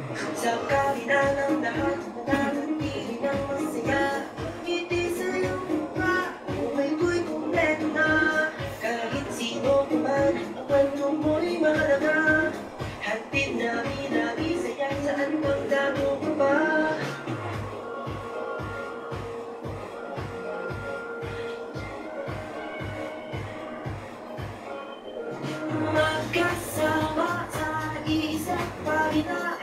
Sa kabila ng lahat, nananatili ng masaya. Ngiti sa iyong mukha, buhay ko'y kumpleto na. Kahit sino ka man, ang kwento mo'y mahalaga. Hatid namin ang isaya, saan pang damo ka ba? Magkasama sa isang pagina,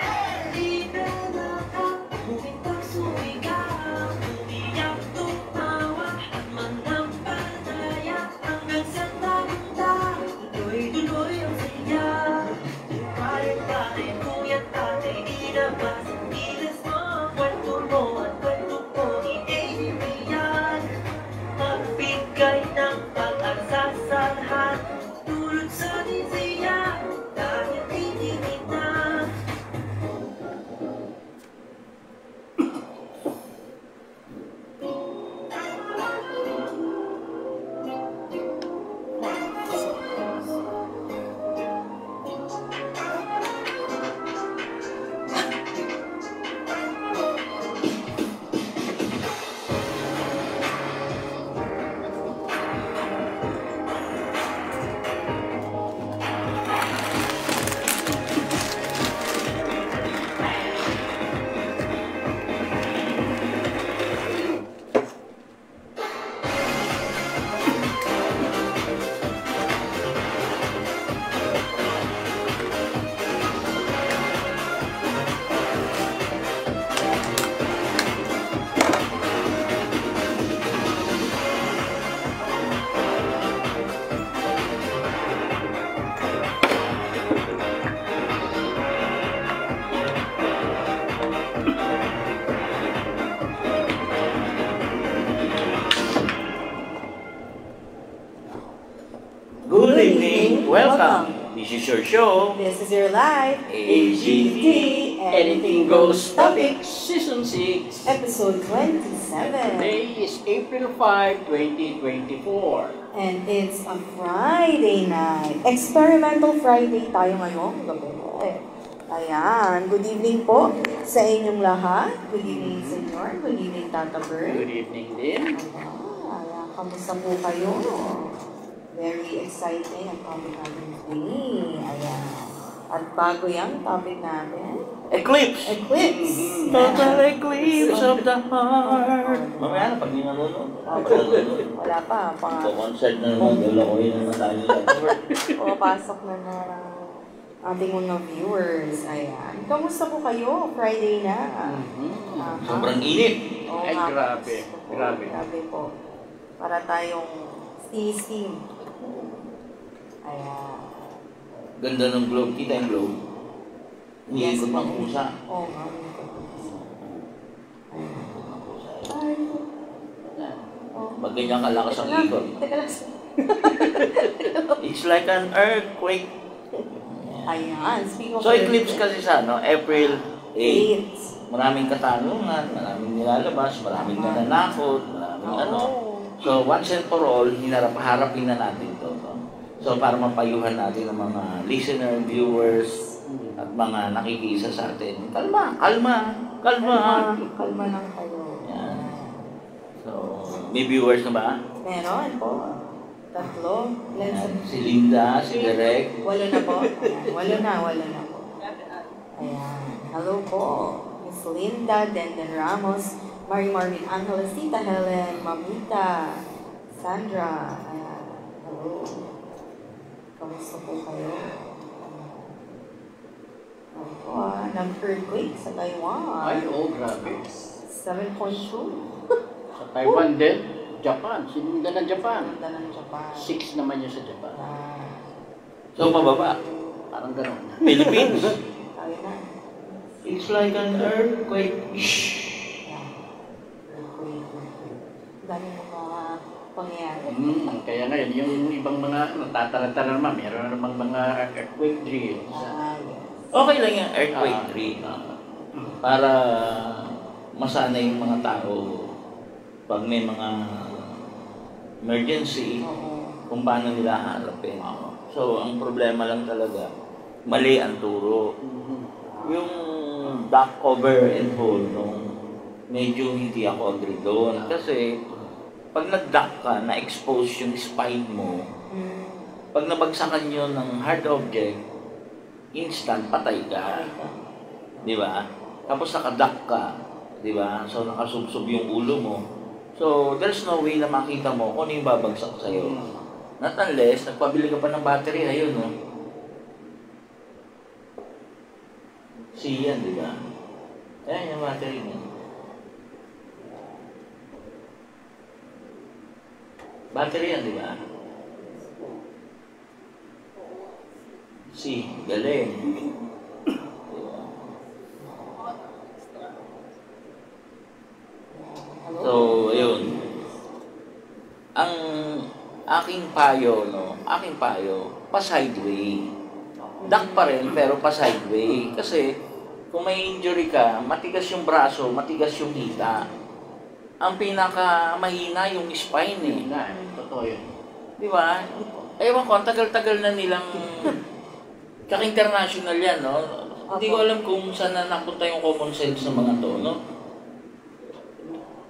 libre na ka, bumintang sumigaw, umiyak, tumawa, at manampalataya, hanggang sa tagumpay, tuloy-tuloy ang saya. Pare-pare, kuya, tatay, ilabas ang bilis mo, kwento mo at kwento ko, i-ABB-yan, magbigay ng pag-asa sa lahat. Tulad sa siya, dahil titigit na. Good evening, welcome. This is your show, This is your live AGT, Anything Goes Topic, Season 6. episode 27. Today is April 5, 2024. And it's a Friday night. Experimental Friday tayo ngayong gabi. Ayan, good evening po sa inyong lahat. Good evening, Senyor. Good evening, Tata Bird. Good evening din. Ayan, kamusta po kayo? Very exciting ang topic natin today. Ayan. At bago yung topic natin, Eclipse. Eclipse. Total eclipse of the heart. Mamaya na, pag di nanonood. Wala pa. Concert na naman, dalawa yun naman tayo. Pumapasok na ng ating mga viewers. Ayan. Kamusta po kayo? Friday na. Aha. Sobrang init. Oo Ay, nga. grabe. Grabe. Grabe po. Para tayong steam. Ayan. Ganda ng globe. Kita yung globe. Iniikot ng pusa. Oo nga. Ay. Oh. Pag ganyan kalakas ang ikot. Teka lang. It's like an earthquake. Ayan. Speaking of So eclipse kasi sa April 8. 8. Maraming katanungan, maraming nilalabas, maraming nananakot, maraming ano. So once and for all, harapin na natin ito. So para mapayuhan natin ang mga listener, viewers, at mga nakikisa sa atin. Kalma lang kayo. Yan. So, may viewers na ba? Meron po. Tatlo. Yan. Si Linda, si Derek. Walo na po. Ayan. Walo na po. Ayan. Hello po. Miss Linda, Denden Ramos, Marie Marvin Angeles, Tita Helen, Mamita, Sandra. Ayan. Hello. Kamusta po kayo? Nag-earthquake sa Taiwan. Ay, oh, grabe. 7.2. Sa Taiwan din, Japan. Sinundan ng Japan. Ganda ng Japan. 6 naman yun sa Japan. So, pababa. Parang gano'n. Philippines. Kaya na. It's like an earthquake. Dami mga pangyayari. Kaya ngayon, yung ibang mga natatarantara naman, meron na namang mga earthquake drill. Yes. Okay lang yung earthquake drill. Para masanay yung mga tao pag may mga emergency, kung paano nila harapin. So, ang problema lang talaga, mali ang turo. Yung duck over and hold, no, medyo hindi ako agree doon. Kasi, pag nag-duck ka, na-expose yung spine mo, pag nabagsakan yun ng hard object, instant, patay ka. Di ba? Tapos naka-duck ka. Di ba? So, nakasubsob yung ulo mo. So, there's no way na makita mo kung ano yung babagsak sa'yo. Not unless, nagpabili ka pa ng battery, ayun, no? Yan, di ba? Ayan yung battery niya. Battery yan, di ba? Galing. So, ayun. Ang aking payo, pa-sideway. Duck pa rin, pero pa-sideway. Kasi, kung may injury ka, matigas yung braso, matigas yung hita. Ang pinaka-mahina yung spine eh. Totoo yun. Di ba? Ewan ko, ang tagal-tagal na nilang... Tsaka international yan, no? Hindi ko alam kung saan na napunta yung common sense ng mga to, no?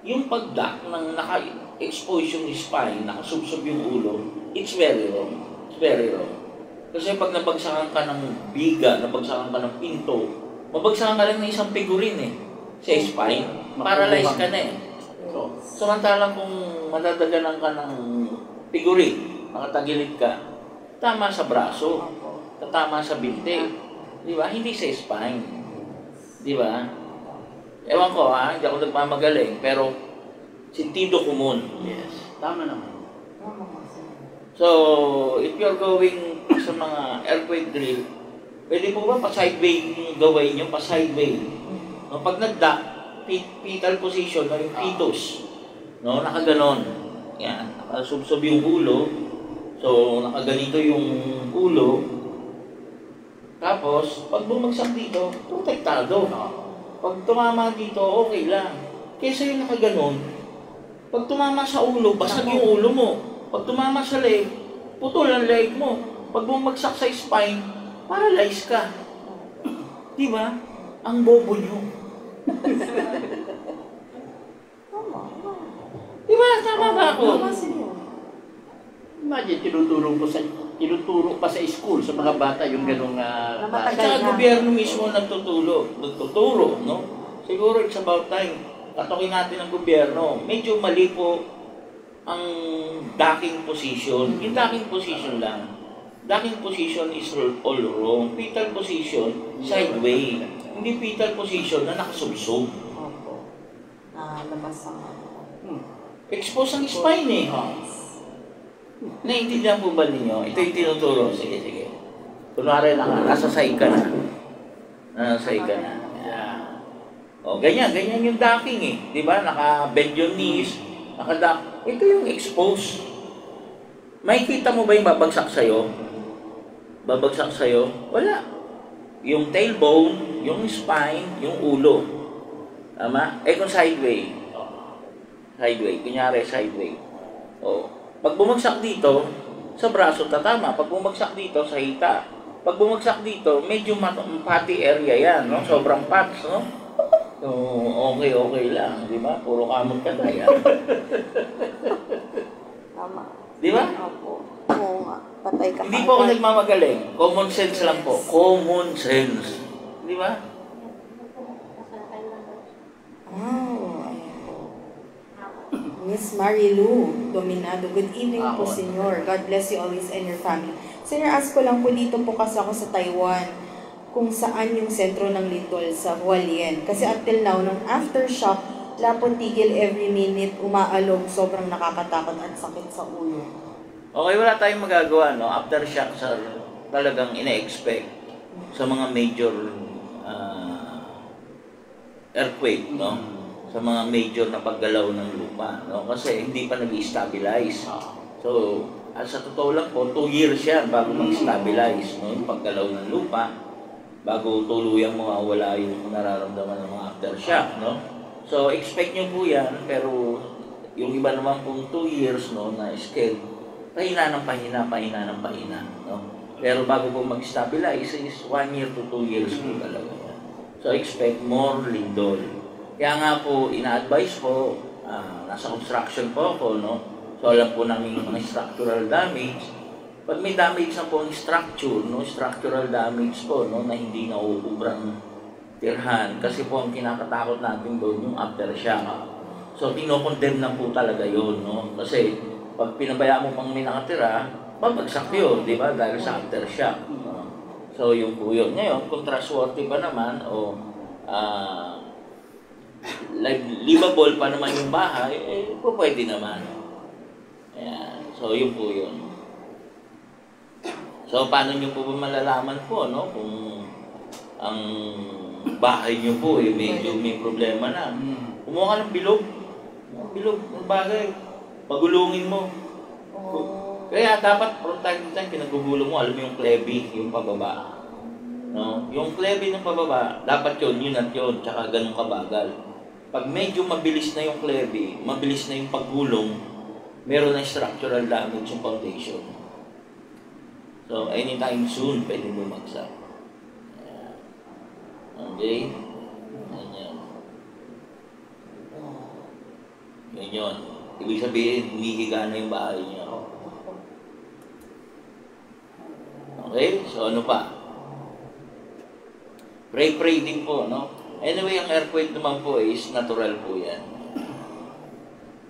Yung pag-duck ng naka-expose yung spine, nakasubsob yung ulo, it's very wrong. It's very wrong. Kasi pag nabagsakan ka ng biga, nabagsakan ka ng pinto, mabagsakan ka lang ng isang figurine eh. Sa spine, paralyzed ka na eh. Samantalang kung madadaganan ka ng figurine, nakatagilid ka, tama sa braso, tatama sa binti. Di ba? Hindi sa spine. Di ba? Ewan ko ha, hindi ako nagmamagaling, pero sentido común. Yes. Tama naman. So, if you're going sa mga earthquake drill, pwede po ba pa-sideway yung gawin nyo? Pa-sideway. No, pag nag-duck, fetal position, no, yung fetus, no, nakaganon. Yan, nakasubsob yung ulo. So, nakaganito yung ulo. Tapos, pag bumagsak dito, protektado. Pag tumama dito, okay lang. Kesa yung nakaganon, pag tumama sa ulo, basag yung ulo mo. Pag tumama sa leg, putol ang leg mo. Pag bumagsak sa spine, paralyzed ka. Di ba? Ang bobo nyo. Di ba? Tama ba ako? Imagine, tinuturo pa sa school sa mga bata yung ganong At saka gobyerno mismo nagtuturo, no? Siguro it's about time. Katokin natin ang gobyerno. Medyo mali po ang docking position. Yung docking position lang. Docking position is all wrong. Fetal position, sideway. Hindi fetal position na nakasubsob. Opo. Labas ang Expose ang spine eh. Naiintindihan po ba ninyo? Ito yung tinuturo. Sige. Kunwari lang, nasa side ka na. Yeah. O, ganyan yung docking eh. Di ba? Naka-bend yung knees, naka-duck. Ito yung expose. Makikita mo ba yung babagsak sa'yo? Wala. Yung tailbone, yung spine, yung ulo. Tama? Kung sideway. Kunyari sideway. O, pag bumagsak dito, sa braso tatama. Pag bumagsak dito, sa hita. Pag bumagsak dito, medyo fatty area yan, no? Sobrang fats, no? So, okay lang, di ba? Puro kamot ka tayo. Tama. Di ba? Opo. Oo nga. Patay ka. Hindi po ako nagmamagaling. Common sense lang po. Common sense. Di ba? Ayan po. Miss Marilu Dominado. Good evening po, Senyor. God bless you always and your family. Senyor, ask ko lang po dito po kasi ako sa Taiwan kung saan yung sentro ng lindol sa Hualien. Kasi until now, nung aftershock, lapon tigil every minute, umaalog, sobrang nakakatakot at sakit sa ulo. Okay, wala tayong magagawa, no? Aftershock sa talagang ina-expect sa mga major earthquake, no? Sa mga major na paggalaw ng lupa, no? Kasi hindi pa nag-stabilize. So, sa totoo lang po, 2 years yan bago mag-stabilize, no? Yung paggalaw ng lupa, bago tuluyang mawawala yung nararamdaman ng mga aftershock, no? So, expect nyo po yan, pero yung iba naman pong 2 years, no, na scale, pahina ng pahina, no? Pero bago po mag-stabilize is 1 year to 2 years po talaga yan. So expect more lindol. Kaya nga po, ina-advise po, nasa construction po ako, no? So alam po namin yung mga structural damage. Pag may damage na po ang structure, no? Structural damage po, no? Na hindi nauubrang tirhan. Kasi po ang kinakatakot natin doon yung aftershock. So kinokondemn na po talaga yun, no? Kasi pag pinabayaan mo pang may nakatira, babagsak yun, di ba? Dahil sa aftershock. So yung po yun. Ngayon, kung trustworthy ba naman o livable pa naman yung bahay, po pwede naman. Ayan. So yun po yun. So paano nyo po ba malalaman po, no? Kung ang bahay nyo po medyo may problema na. Kumuha ka ng bilog. Bilog ng bagay. Pagulungin mo. Kaya dapat from time to time pinagugulong mo, alam mo yung clevy, yung pababa. No? Yung clevy ng pababa, dapat yun at yun, tsaka ganun kabagal. Pag medyo mabilis na yung clevy, mabilis na yung paggulong, meron na structural damage yung foundation. So anytime soon, pwede bumagsak. Okay? Ganyan. Ganyan. Ibig sabihin, humihiga na yung bahay niya. Okay? So ano pa? Pray din po, no? Anyway, ang earthquake naman po is natural po yan.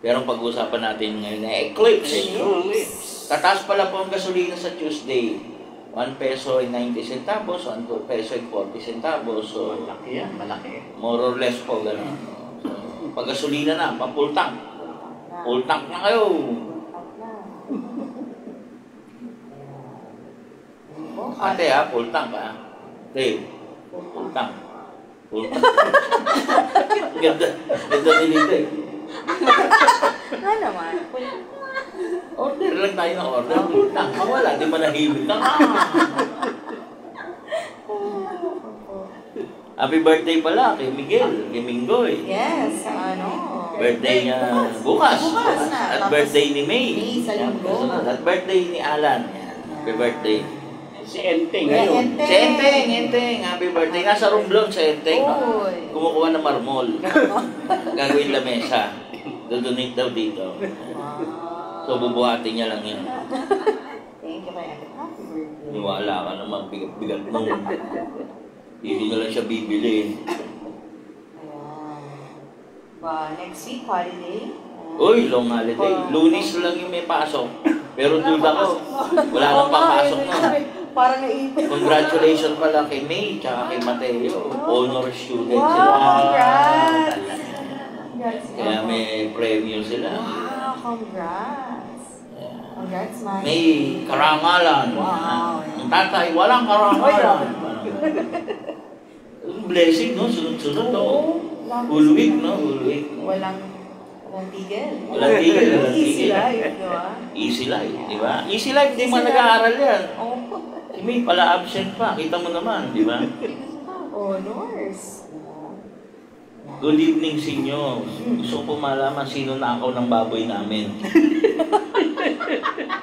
Pero ang pag-uusapan natin ngayon ay eclipse. Tataas pala po ang gasolina sa Tuesday. 1 peso and 90 centavos, 1 peso and 40 centavos. So, Malaki yan, malaki. more or less po gano'n. So, pag gasolina na, pa-full tank. Full tank na kayo. Ate full tank ha. Dave, full tank. Full tank. Ganda nilito eh. Nga naman. Order lang tayo ng order. Full tank. Wala, di ba nahimik ka? Happy birthday pala kay Miguel, kay Mingoy. Yes, Birthday niya bukas. Bukas na. At Tapos, birthday ni May. May sa linggo. At birthday ni Alan. Happy birthday. Si Enteng ngayon. Si Enteng. Happy birthday. Nasa Romblon si Enteng. Uy. Kumukuha ng marmol. Gagawin lamesa. Dodonate daw dito. So bubuhatin niya lang yun. Thank you kay Ate. Happy birthday. Niwala ka naman, bigat-bigat mo. Hindi na lang siya bibili. Ayan. Next week, holiday. Uy, long holiday. Lunes lang yung may pasok. Pero duda ko, wala nang papasok na. Parang naipit. Congratulations pala kay May tsaka kay Mateo. Honor student Wow, sila. congrats! Kaya may premium sila. Wow, congrats! Congrats, man. May karangalan. Wow. Ang tatay, walang karangalan. Blessing, no? Sunod-sunod, no? Whole week, no? Whole week. Walang tigil. Walang tigil. Easy life, di ba? Easy life, di ba? Easy life, di man nag-aaral yan. Oh. Si May pala absent pa. Kita mo naman, di ba? Honors. Good evening sa inyo. Gusto ko malaman sino nakaw ng baboy namin.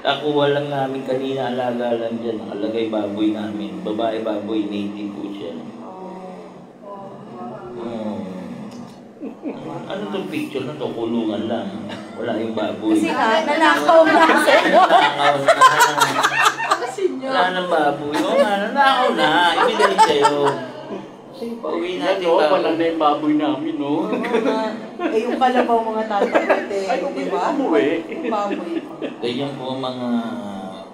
Nakuha lang namin kanina, alaga lang dyan. Nakalagay baboy namin. Babae baboy, native po siya. Ano itong picture na to? Kulungan lang. Wala yung baboy. Kasi nga, nanakaw na sa'yo. Nanakaw na. Wala nang baboy. Oo nga, nanakaw na. Ibigay sa'yo. Kasi pauwi natin Oo, baboy. wala na yung baboy namin, no? Yung kalabaw mga tatakot eh. Ay, Di ba? umuwi. Baboy. Ganyan po ang mga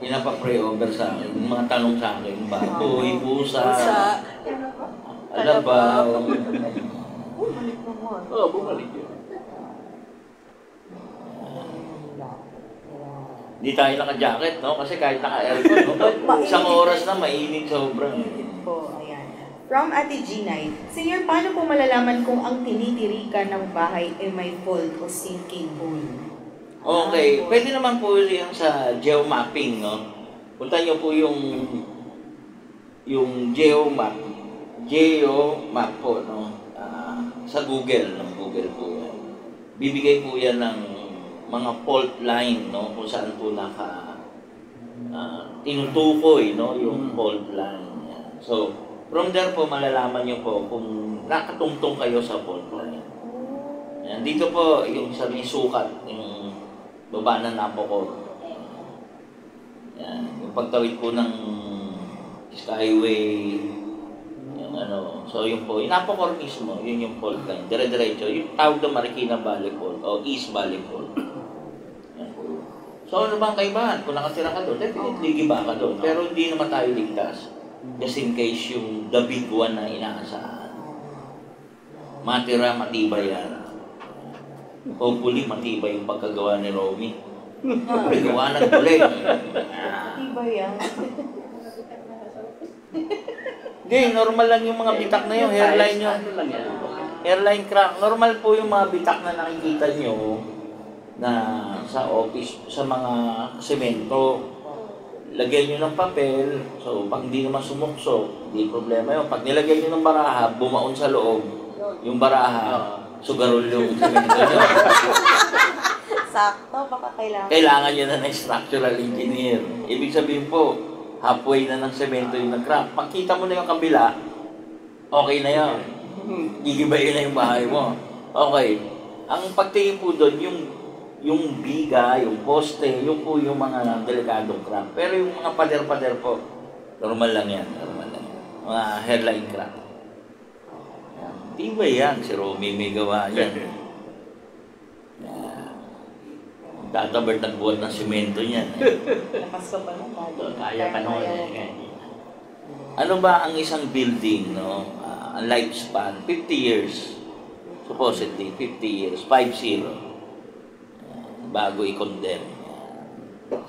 pinapa-pray over sa akin. Yung mga tanong sa akin. Baboy, pusa, alabaw. Balik naman. Oo, bumalik yun. Hindi tayo naka-jacket, no? Kasi kahit naka-aircon, no? Isang oras na mainit sobrang. Po, ayan. From Ate Ginay, Senior, paano po malalaman kung ang tinitirikan ng bahay ay may fault o sinking hole? Okay, pwede naman po yung sa geomapping, no? Punta nyo po yung geomap po, no? Sa Google, no? Google po yan. Bibigay po yan ng mga fault line, no? Kung saan po tinutukoy, no? Yung fault line. Yan. So, From there po, malalaman nyo po kung nakatungtong kayo sa fault line. Yan. Dito po, yung sa may sukat, yung baba ng napokor. Yan. Yung pagtawid po ng skyway, yung ano. So yun po, yung napokor mismo, yun yung fault line. Dire-diretso, yung tawag ng Marikina Valley Fault o East Valley Fault. Yan po. So ano bang kaibahan? Kung nakatira ka doon, definitely giba ka doon. Pero hindi naman tayo ligtas. Just in case yung the big one na inaasahan. Matira, matibay yan. Hopefully, matibay yung pagkagawa ni Romy. Gawa ng tuloy. Iba yan. Hindi, normal lang yung mga bitak na yung hairline nyo. Ano lang yan? Hairline crack. Normal po yung mga bitak na nakikita nyo na sa office, sa mga semento. Lagyan nyo ng papel, so pag hindi naman sumukso, hindi problema yun. Pag nilagyan nyo ng baraha, bumaon sa loob, yung baraha, sugarol yung semento nyo. Sakto, baka kailangan. Kailangan nyo na ng structural engineer. Ibig sabihin po, halfway na ng semento yung nag-crack. Pagkita mo na yung kabila, okay na yun. Gigibayin na yung bahay mo. Okay. Ang pagtingin po doon, yung biga, yung poste, yung po yung mga delikadong crack. Pero yung mga pader-pader po, normal lang yan. Normal lang yan. Mga hairline crack. Di ba yan? Si Romy may gawa yan. Tatabert ng buwan ng simento niyan. Lakas ka pa ng body. Kaya pa noon eh. Ano ba ang isang building, no? Ang lifespan, 50 years. Supposedly, 50 years, 50. Bago i-condemn.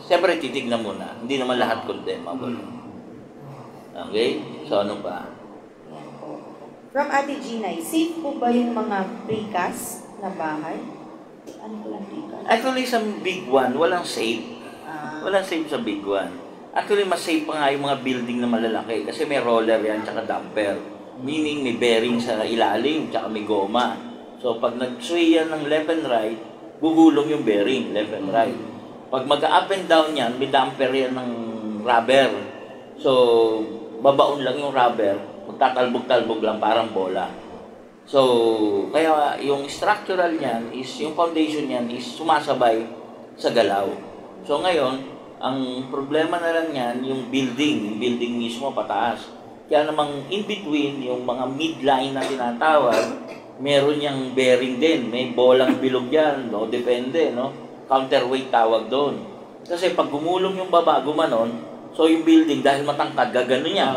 Siyempre, titignan muna. Hindi naman lahat condemnable. Okay? So, ano pa? From Ate Ginay, safe po ba yung mga precast na bahay? Ano po lang precast? Actually, sa big one, walang safe. Walang safe sa big one. Actually, mas safe pa nga yung mga building na malalaki kasi may roller yan, tsaka damper. Meaning, may bearing sa ilalim, tsaka may goma. So, pag nag-sway yan ng left and right, gugulong yung bearing, left and right. Pag mag-up and down yan, may damper yan ng rubber. So, babaon lang yung rubber, magtatalbog-talbog lang, parang bola. So, kaya yung structural niyan is, yung foundation niyan is sumasabay sa galaw. So, ngayon, ang problema na lang yan, yung building mismo pataas. Kaya namang in between, yung mga midline na tinatawag, meron niyang bearing din, may bolang bilog yan, no? Depende, no? Counterweight tawag doon. Kasi pag gumulong yung baba, gumanon, so yung building, dahil matangkad, gagano niya.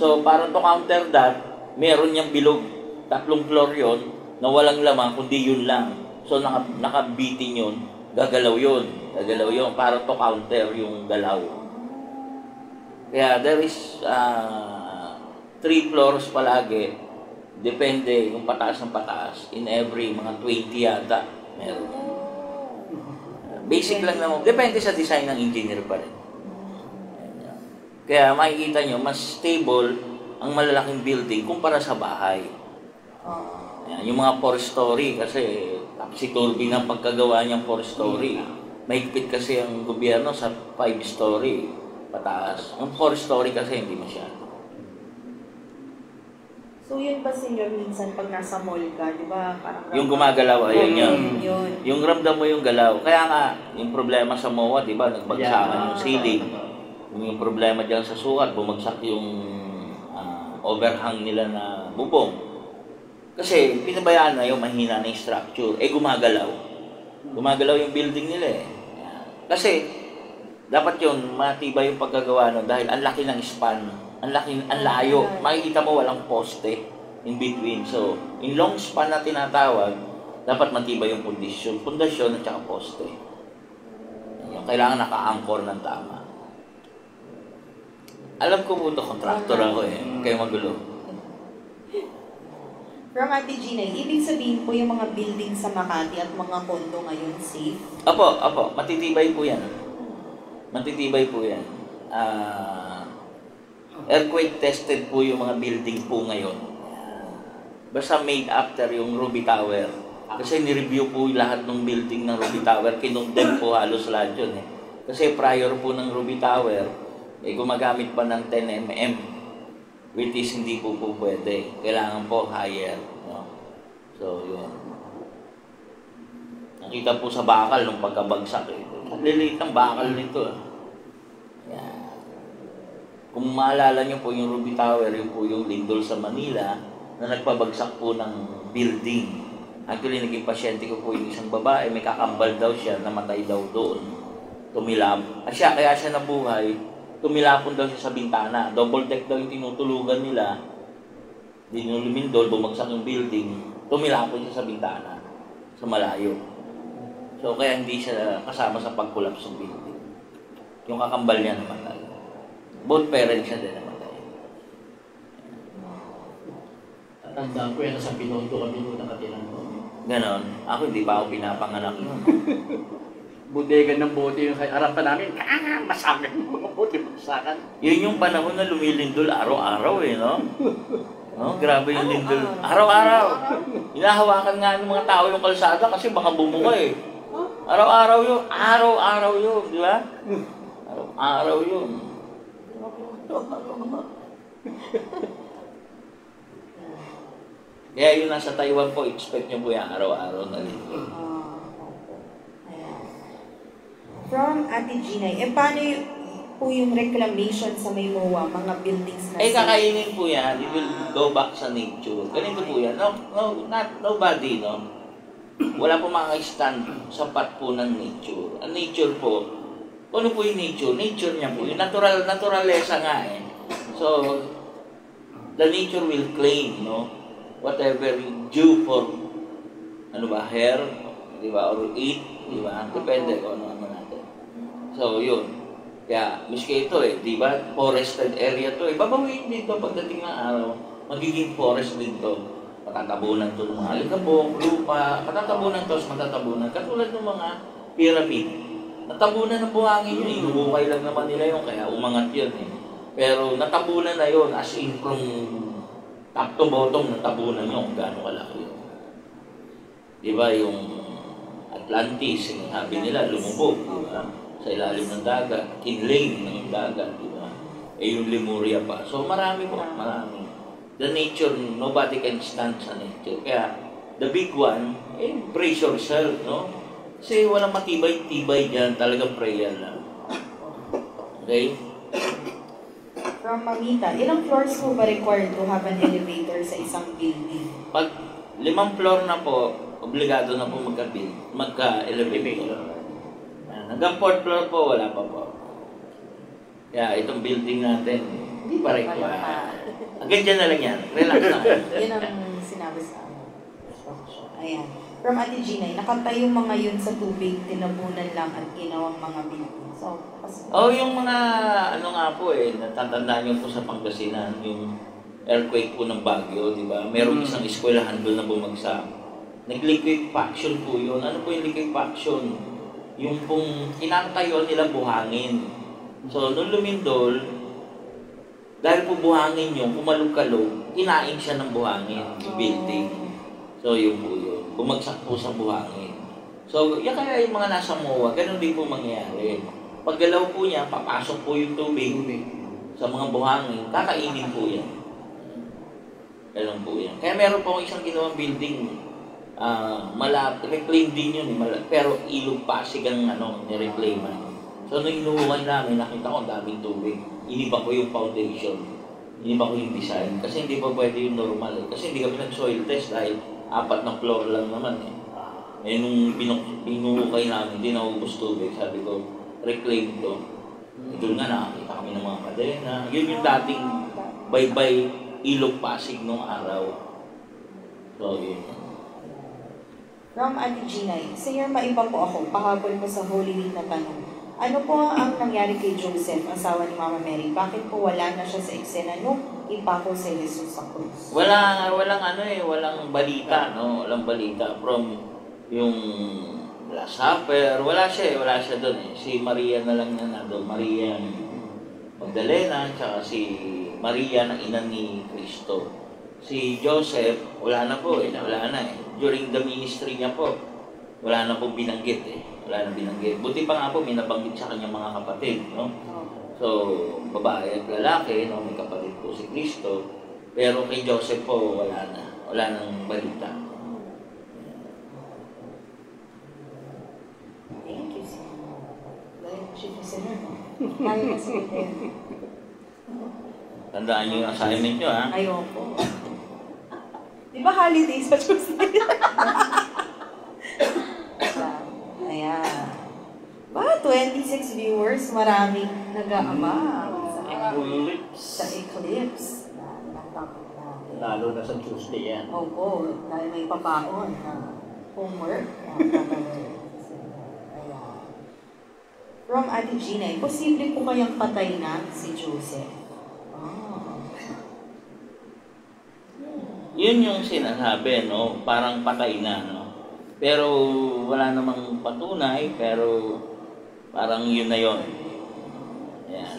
So, para to counter that, meron niyang bilog, 3 floor yon na walang laman, kundi yun lang. So, nakabitin yun, gagalaw yun, para to counter yung galaw. Kaya, there is 3 floors palagi. Depende yung pataas ng pataas. In every mga 20 yata, meron. Basic lang naman. Depende sa design ng engineer pa rin. Kaya makikita nyo, mas stable ang malalaking building kumpara sa bahay. Yung mga 4-story kasi topsy-turvy ng pagkagawa niyang 4-story. Mahigpit kasi ang gobyerno sa 5-story pataas. Ang 4-story kasi hindi masyado. So yun ba, senyor, minsan pag nasa mall ka, di ba? Parang yung gumagalaw, ayun yun. Yun. Yung ramdam mo yung galaw. Kaya nga, yung problema sa MOA, di ba, nagbagsakan yung ceiling. Yung problema dyan sa sukat, bumagsak yung overhang nila na bubong. Kasi pinabayaan na yung mahina na yung structure. Gumagalaw. Gumagalaw yung building nila eh. Kasi, dapat yun, matibay yung pagkagawa nun dahil ang laki ng span. Ang layo. Makikita mo walang poste in between. So, in long span na tinatawag, dapat matibay yung pundasyon at saka poste. Kailangan naka-anchor ng tama. Alam ko po ito, contractor ako eh. Kaya magulo. From Ate Gina, ibig sabihin po yung mga building sa Makati at mga kondo ngayon safe? Apo. Matitibay po yan. Matitibay po yan. Earthquake tested po yung mga building po ngayon. Basta made after yung Ruby Tower. Kasi nireview po lahat ng building ng Ruby Tower. Kinondem po halos lahat yun eh. Kasi prior po ng Ruby Tower, gumagamit pa ng 10 mm which is hindi po pwede. Kailangan po higher. No? So, yun. Nakita po sa bakal nung pagkabagsak. Liliit ang bakal nito. Yan. Kung maalala nyo po yung Ruby Tower, yun po yung lindol sa Manila na nagpabagsak po ng building. Actually, naging pasyente ko po yung isang babae, may kakambal daw siya, namatay daw doon. Tumilap. Kaya siya nabuhay, tumilapon daw siya sa bintana. Double deck daw yung tinutulugan nila. Di nung lumindol, bumagsak yung building, tumilapon siya sa bintana, sa malayo. So, kaya hindi siya kasama sa pag-collapse ng building. Yung kakambal niya namatay. Both parents siya din namatay. Tandaan ko yan, nasa Binondo kami nung nakatiran ko. Ganon. Ako hindi pa ako pinapanganak nun. Budegan ng bote yung harapan namin. Masakan mo, bote masakan. Yun yung panahon na lumilindol araw-araw no? No? Grabe yung lindol. Araw-araw. Hinahawakan nga ng mga tao yung kalsada kasi baka bumuka Araw-araw yun. Araw-araw yun. Di ba? Araw-araw yun. Kaya yun nasa Taiwan po, expect nyo po yung araw-araw na lindol. Ayan. From Ate Ginay, paano po yung reclamation sa may MOA, mga buildings na Kakainin po yan. It will go back sa nature. Ganito po yan. Nobody, no? Wala po makaka-stand sapat po ng nature. Ang nature po, ano po yung nature? Nature niya po. Yung naturalesa nga So, the nature will claim, no? Whatever due for, hair, di ba? Or eat, di ba? Depende kung ano natin. So, yun. Kaya, miski ito di ba? Forested area to Babawiin dito pagdating ng araw. Magiging forest din to. Matatabunan to ng mga alikabok, lupa, matatabunan to, matatabunan. Katulad ng mga pyramid. Natabunan ng buhangin yun. Inuhukay lang naman nila yun, kaya umangat yun Pero natabunan na yun, as in from top to bottom, natabunan yun kung gaano kalaki yun. Di ba yung Atlantis, sabi nila, lumubog, di ba? Sa ilalim ng dagat, inlane ng dagat, di ba? Yung Lemuria pa. So marami po, marami. The nature, nobody can stand sa nature. Kaya, the big one, brace yourself, no? Kasi walang matibay-tibay dyan, talagang prayer lang. Okay? From Mamita, ilang floors po ba required to have an elevator sa isang building? Pag 5 floor na po, obligado na po magka-elevator. Hanggang 4th floor po, wala pa po. Kaya itong building natin, hindi pa required. Hanggang dyan na lang yan. Relax na. Yan ang sinabi sa amin. Ayan. From Ate Ginay, nakatayo mga yun sa tubig, tinabunan lang at ginawang mga building. So, yung mga, nga po natatandaan nyo po sa Pangasinan, yung earthquake po ng Baguio, di ba? Merong isang eskwelahan doon na bumagsak. Nag-liquefaction po yun. Ano po yung liquefaction? Yung pong kinakayo nila buhangin. So, nung lumindol, dahil po buhangin yung kumalog-kalog, kinain siya ng buhangin, yung building. So, yun po yun. Bumagsak po sa buhangin. So, kaya yung mga nasa MOA, ganun din po mangyayari. Paggalaw po niya, papasok po yung tubig sa mga buhangin, kakainin po yan. Ganun po yan. Kaya meron po isang ginawang building, reclaim din yun, pero ilog pasig ang nireclaiman. So, nung inuhukan namin, nakita ko ang daming tubig. Iniba ko yung foundation. Iniba ko yung design. Kasi hindi pa pwede yung normal Kasi hindi kami nag-soil test dahil 4 na floor lang naman nung binuhukay namin, hindi naubos tubig. Sabi ko, reclaim to. Doon nga nakakita kami ng mga kadena. Yun yung dating baybay ilog pasig nung araw. So, yun. From Ate Ginay, Sir, maiba po ako. Pahabol ko sa Holy Week na tanong. Ano po ang nangyari kay Joseph, asawa ni Mama Mary? Bakit po wala na siya sa eksena nung ipako si Jesus sa krus? Walang balita, no? Walang balita from yung Last Supper. Wala siya doon Si Maria na lang na nandun. Maria Magdalena, tsaka si Maria na ina ni Cristo. Si Joseph, wala na po wala na During the ministry niya po, wala na po binanggit Wala na binanggit. Buti pa nga po, may nabanggit sa kanyang mga kapatid, no? So, babae at lalaki, no, may kapatid po si Kristo. Pero kay Joseph po, wala na. Wala nang balita. Thank you, sir. Dahil ko siya sir. Kaya na sagutin. Tandaan niyo yung assignment niyo, ha? Ayoko. Di ba holiday sa Tuesday? Ayan. Ba, 26 viewers, maraming nag-aabang sa eclipse. Ng topic natin. Lalo na sa Tuesday yan. Opo, dahil may papaon na homework. Ayan. From Ate Gina, posible po kayang patay na si Joseph? Yun yung sinasabi, no? Parang patay na, no? Pero wala namang patunay, pero parang yun na yun. Yeah.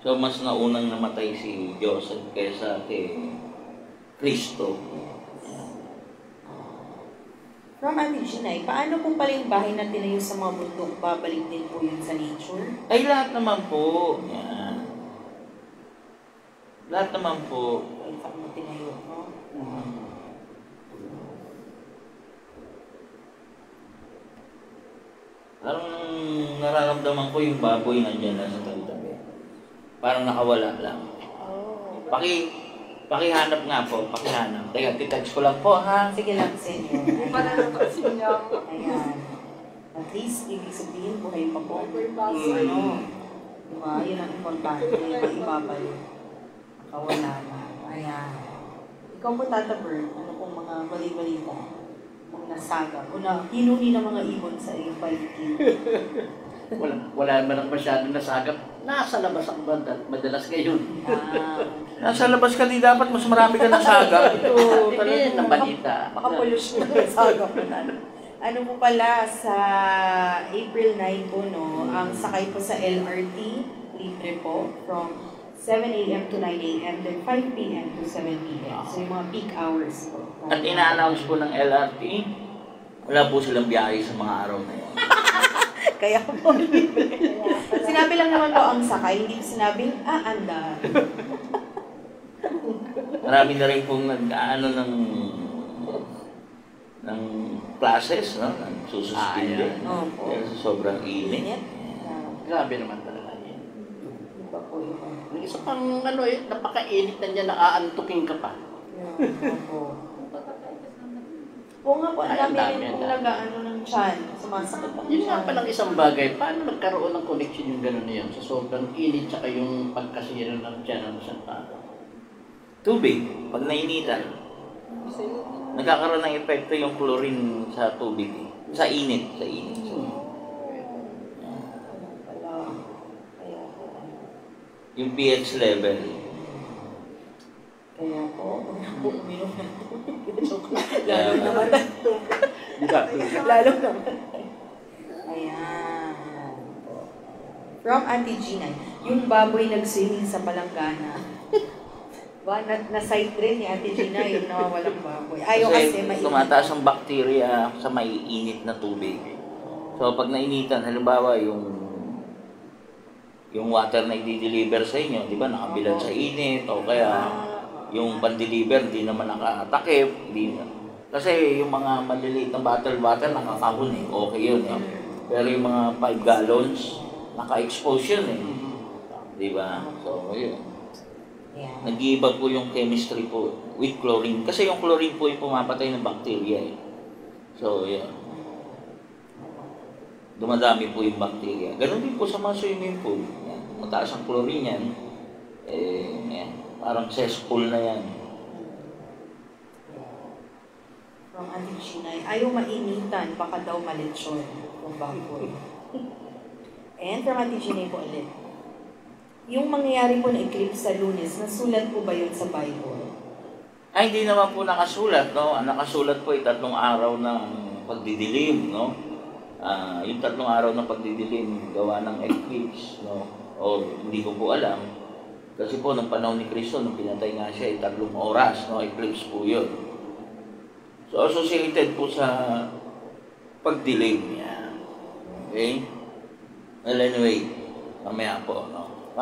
So, mas naunang namatay si Joseph kaysa kay Kristo. From Ate Ginay, paano po pala yung bahay na tinayo sa mga bundok, babalik din po yun sa nature? Ay, lahat naman po. Yan. Lahat naman po. Ay, saan mo tinayo, no? Parang nararamdaman ko yung baboy nandiyan na sa tabi-tabi. Parang nakawala lang. Oh. Pakihanap nga po, pakihanap. Teka, titext ko lang po, ha? Sige lang, senyor. Ayan. At least, ibig sabihin, buhay pa po. Ano? Diba? Yun ang importante. May ibabalik. Nakawala na. Ayan. Ikaw po, Tata Bert, ano pong mga bali-balita? Kung nasaga. O na, hinuli ng mga ibon sa iyong paligid. Wala naman ako masyadong nasagap. Nasa labas ako madalas ngayon. Nasa labas ka, di dapat mas marami ka nasaga. Ito Talagang ng balita. Baka pollution na nasaga po na. Ano po pala, sa April 9 po, no, ang sakay po sa LRT, libre po, from 7 a.m. to 9 a.m. then 5 p.m. to 7 p.m. So yung mga peak hours po. At ina-announce po ng LRT, wala po silang biyahe sa mga araw na yun. Kaya po, sinabi lang naman po ang sakay, hindi sinabing, anda. Marami na rin pong nag-ano ng classes, no? Sususpinde. Opo. Dahil sa sobrang init. Grabe naman talaga yan. Iba po yun. Yung isa pang napakainit na niya, naaantukin ka pa. Opo. Oo nga po, ang Ay, ang dami dami, rin ang po dami. nag-ano ng tiyan. Sumasakit ang Yun nga tiyan. palang isang bagay, paano nagkaroon ng connection yung gano'n na yun sa sobrang init tsaka yung pagkasira ng tiyan ng isang tao? Tubig, pag nainitan, nagkakaroon ng epekto yung chlorine sa tubig. Sa init. So, yung pH level. Kaya po, uminom ng tubig. Lalo naman ang tubig. Lalo naman. Ayan. From Ate Gina, yung baboy nag-swimming sa palanggana. Ba, na-side rin ni Ate Gina yung nawawalang baboy. Ayaw kasi mainit. Tumataas ang bakterya sa may init na tubig. So, pag nainitan, halimbawa, yung water na i-deliver sa inyo, di ba, nakabilad sa init, o kaya yung pan-deliver, di naman nakatakip, di na. Kasi yung mga maliliit na bottle, nakakahon eh, okay yun eh. Pero yung mga 5 gallons, naka-expose yun eh. Di ba? So, yun. Yeah. Nag-iiba po yung chemistry po with chlorine. Kasi yung chlorine po yung pumapatay ng bacteria eh. So, yun. Dumadami po yung bacteria. Ganon din po sa mga swimming pool. Yan. Mataas ang chlorine yan. Yan. Parang cesspool na yan. From Ate Gina, ayaw mainitan, baka daw malitsyon yung baboy. And from Ate Gina po ulit. Yung mangyayari po na eclipse sa Lunes, nasulat po ba yun sa Bible? Ay, hindi naman po nakasulat, no? Ang nakasulat po ay 3 araw ng pagdidilim, no? Yung 3 araw ng pagdidilim, gawa ng eclipse, no? O hindi ko po alam. Kasi po, nung panahon ni Cristo, nung pinatay nga siya, 3 oras, no? Eclipse po yun. So, associated po sa pagdilim niya. Okay? Well, anyway, mamaya po, no?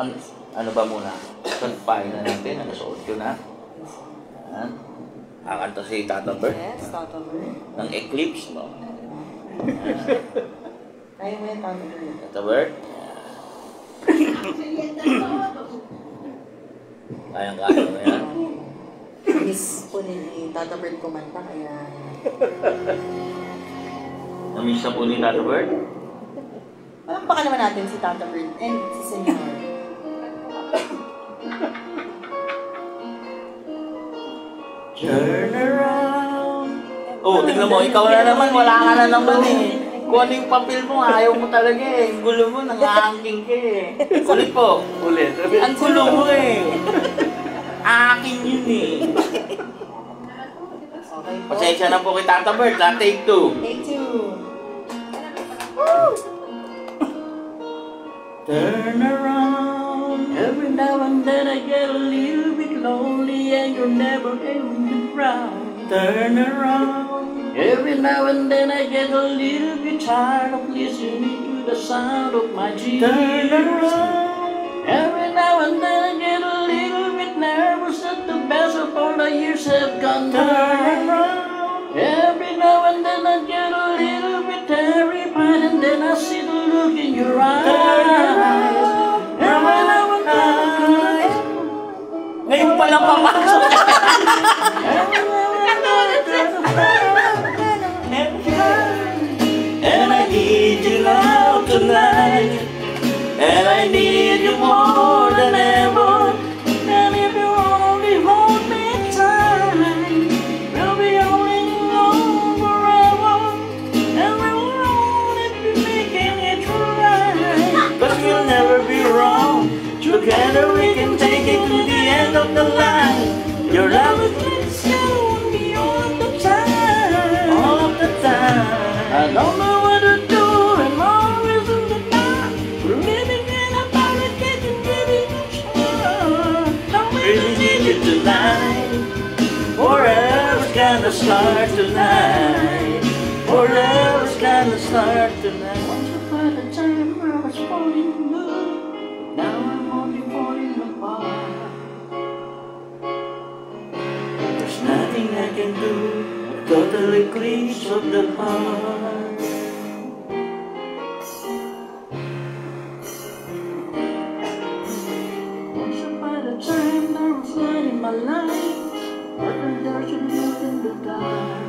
Ano ba muna? Pagpahin na natin, nasuot ko na. Yan. Kakanta si Tata Bert. Yes, Tata Bert. Ng Eclipse, no? Kaya mo yung Tata Bert. Tata Bert. Kayang-kaya mo yan. Miss po ni Tata Bert kumanta, kaya... Namiss na po ni Tata Bert. Palakpakan naman natin si Tata Bert and si Senyor. Turn around. Oh, tignan mo, ikaw na naman, wala ka na naman eh. Kung ano yung papel mo, ayaw mo talaga eh. Ang gulo mo, nang-aangking ka eh. Ulit po. Ulit. Ang gulo mo eh. Akin yun eh. Okay po. Pasensya na po kay Tata Bert, ha? Take 2. Take 2. Turn around. Every now and then I get a little bit lonely and you're never around. Turn around. Every now and then I get a little bit tired of listening to the sound of my tears. Turn around. Every now and then I get a little bit nervous that the best of all the years have gone by. Turn around. Every now and then I get a little bit terrified and then I see the look in your eyes. Every now and then Ngayon pa lang papasok. And I need you now tonight. And I need you more than ever. And if you only hold me tight, we'll be only alone forever. And we will only be making it right. Cause we'll never be wrong. Together we can take it to the end of the line. Your love is like the shadow on me all of the time. All of the time. I don't know what to do, I'm always in the dark. Living in a barricade and getting shot. I Really need you tonight. Forever's gonna start tonight. Forever's gonna start tonight. Once upon a time I was falling in love. Now I'm only falling apart. There's nothing I can do. A total eclipse of the heart. Once upon a time there was light in my life, but then there's a light in the dark.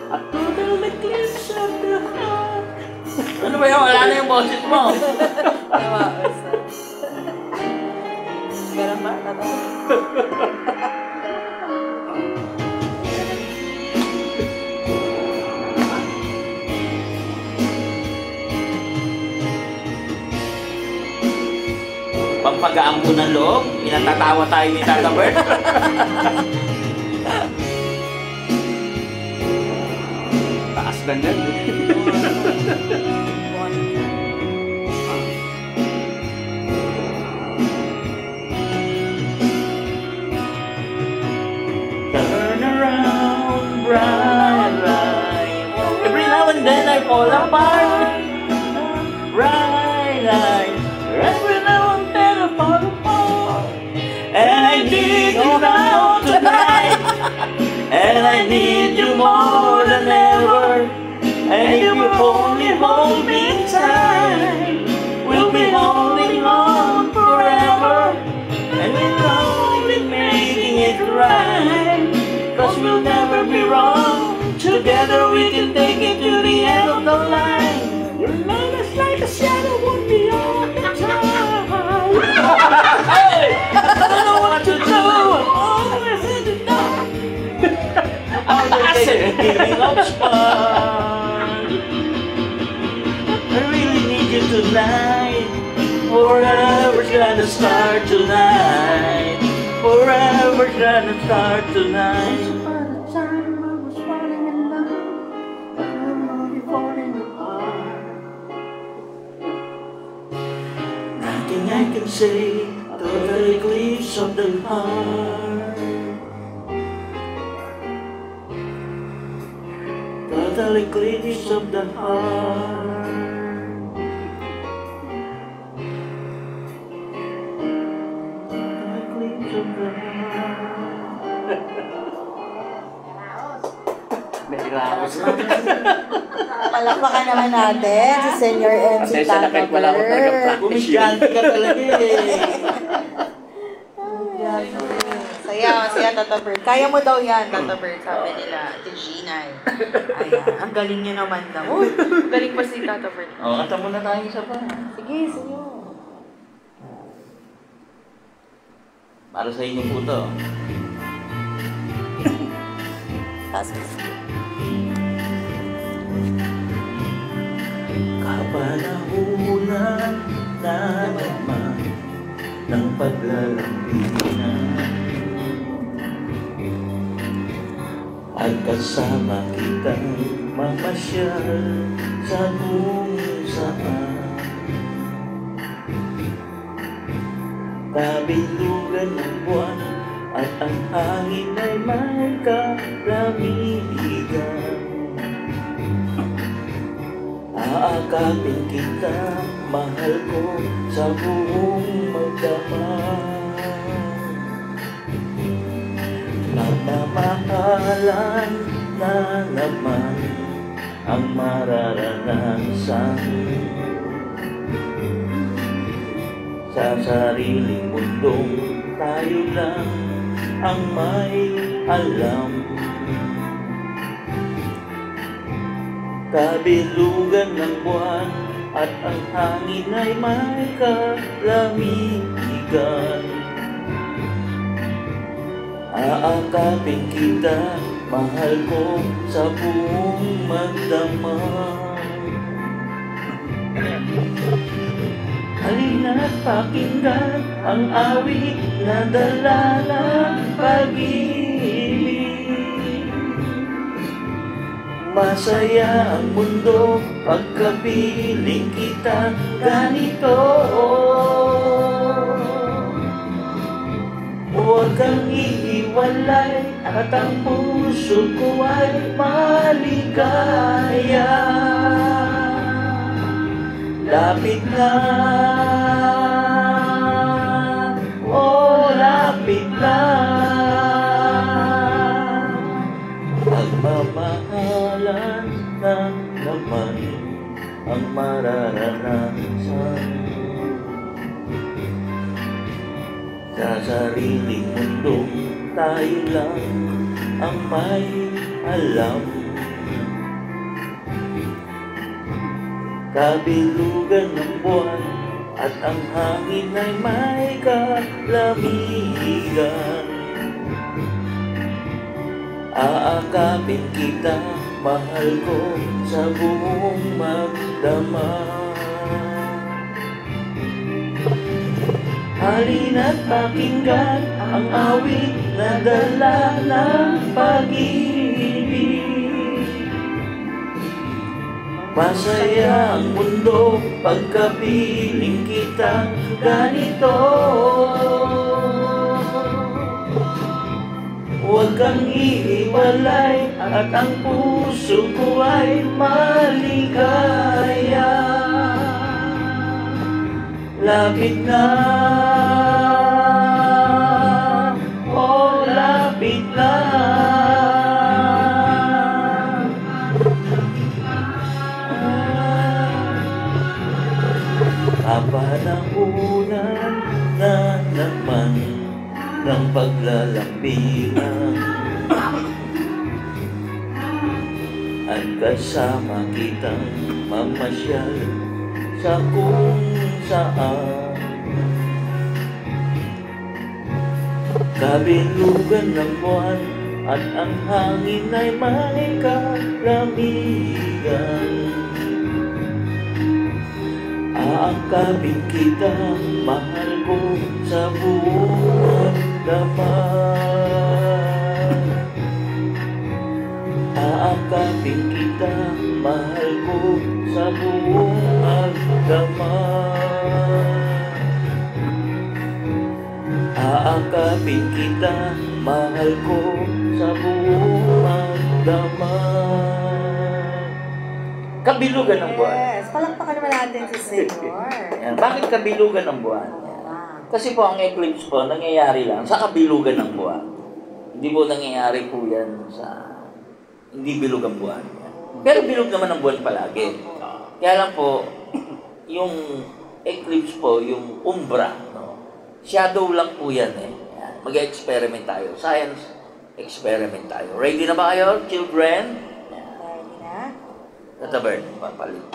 A total eclipse of the heart. Ano ba yun? Wala na yung boses mo. Tama, basta. Ganun ba? Tata? Pampagaan mo ng loob, pinatatawa tayo ni Tata Bert. Taas na yan. Turn around, bright light. Every now and then I fall apart. Bright light. Every now and then I fall apart. And I need you now tonight. And I need you more than ever. And if you only hold me tight, we'll be holding on forever. And we're only making it right. Cause we'll never be wrong. Together we can take it to the end of the line. Your love is like a shadow on me all the time. Hey! I don't know what to do. I'm always in the dark. I said, giving up spark. I really need you tonight. Forever's gonna start tonight. Forever's gonna start tonight. By the time I was falling in love, but I'm only falling apart. Nothing I say total eclipse of the heart. Total eclipse of the heart. Total eclipse of the heart. May ramos. Palakpakan naman natin si Senior MC Kasi sa nakit wala ko talaga practice yun. Ka talaga eh. Saya, Tata Bird. Kaya mo daw yan, Tata Bird, sabi nila, Ate Gina. Ayan, ang galing niya naman daw. Uy, galing pa si Tata Bird. Kanta muna tayo isa pa. Sige, sige. Para sa inyo po to. Tapos, kapanahunan na naman ng paglalambinan at kasama kitang mamasyal sa kung saan kabilugan ng buwan at ang hangin ay may kalamigan. Aakapin kita, mahal ko, sa buong magdamag. Nagmamahalan na naman ang mararanasan sa sariling mundong tayo lang ang may alam. Kabilugan ng buwan at ang hangin ay may kalamigan. Aakapin kita, mahal ko, sa buong magdamag. Halina't pakinggan ang awit na dala ng pag-ibig. Masaya ang mundo pagkapiling kita ganito. Huwag kang iiwalay at ang puso ko ay maligaya. Lapit na, oh lapit na. Pagmamahalan na naman ang mararanasan sa sariling mundong tayo lang ang may alam. Kabilugan ng buwan at ang hangin ay may kalamigan. Aakapin kita, mahal ko, sa buong magdamag. Halina't pakinggan ang awit na dala ng pag-ibig. Masaya ang mundo pagkapiling kita ganito. Huwag kang iiwalay at ang puso ko ay maligaya. Lapit na, oh lapit na. Kapanahunan na naman ng paglalambingan at kasama kitang mamasyal sa kung saan. Kabilugan ng buwan at ang hangin ay may kalamigan. Aakapin kita, mahal ko, sa buong damag. Aakapin kita, mahal ko, sa buong magdamag. Aakapin kita, mahal ko sa buong magdamag. Kabilugan ng buwan. Yes, palakpakan naman natin si Senyor. Yan. Bakit kabilugan ng buwan? Kasi po ang eclipse po, nangyayari lang sa kabilugan ng buwan. Hindi po nangyayari po yan sa hindi bilog ang buwan. Pero bilog naman ang buwan palagi. Kaya lang po, yung eclipse po, yung umbra, no? Shadow lang po yan eh. Mag-experiment tayo. Science experiment tayo. Ready na ba kayo, children? Ready na? Tatabern, papalit.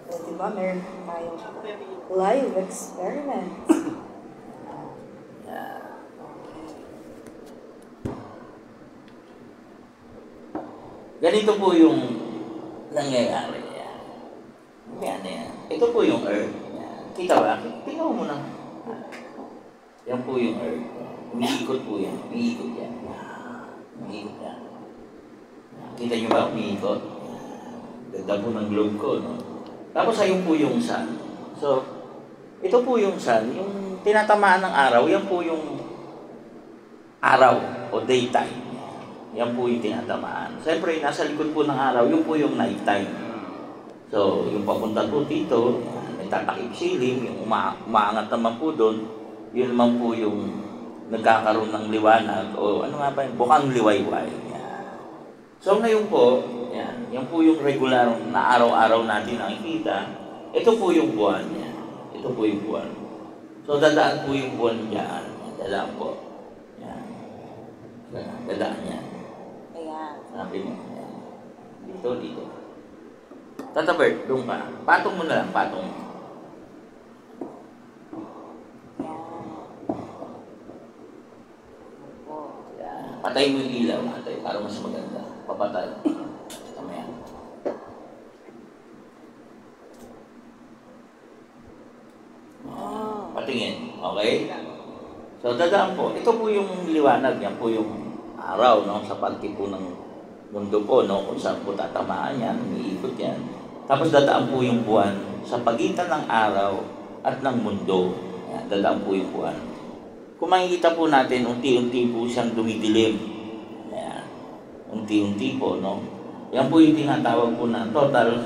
So, diba, meron tayong live experiment. Ganito po yung nangyayari. Yan, yan. Ito po yung Earth. Kita ba? Tingnan mo muna. Yan po yung Earth. Umiikot po yan. Umiikot yan. Umiikot yan. Kita nyo ba? Umiikot. Ganda po ng globe ko, no? Tapos ayun po yung sun. So, ito po yung sun. Yung tinatamaan ng araw, yan po yung araw o daytime. Yan po yung tinatamaan. Siyempre, nasa likod po ng araw, yun po yung nighttime. So, yung papunta po dito, may tatakip silim, yung umaangat naman po doon, yun naman po yung nagkakaroon ng liwanag, o ano nga ba yung bukang liwayway. Yan. So, ngayon po, yan po yung regular na araw-araw natin nakikita. Ito po yung buwan. Yan. Ito po yung buwan. So, dadaan po yung buwan dyan. Dadaan po. Yan. Dadaan yan. Sabi mo, dito, dito. Tatabert, doon ka. Patong mo na lang, patong. Yan. Patay mo yung ilaw natin para mas maganda. Papatay. Kamaya. Patingin. Okay? So, dadaan po. Ito po yung liwanag. Yan po yung araw, no? Sa panty po ng mundo po, no? Kung saan po tatamaan yan, umiikot yan. Tapos dadaan po yung buwan sa pagitan ng araw at ng mundo. Yan, dadaan po yung buwan. Kung makikita po natin, unti-unti po siyang dumidilim. Yan. Unti-unti po, no? Yan po yung tinatawag po na total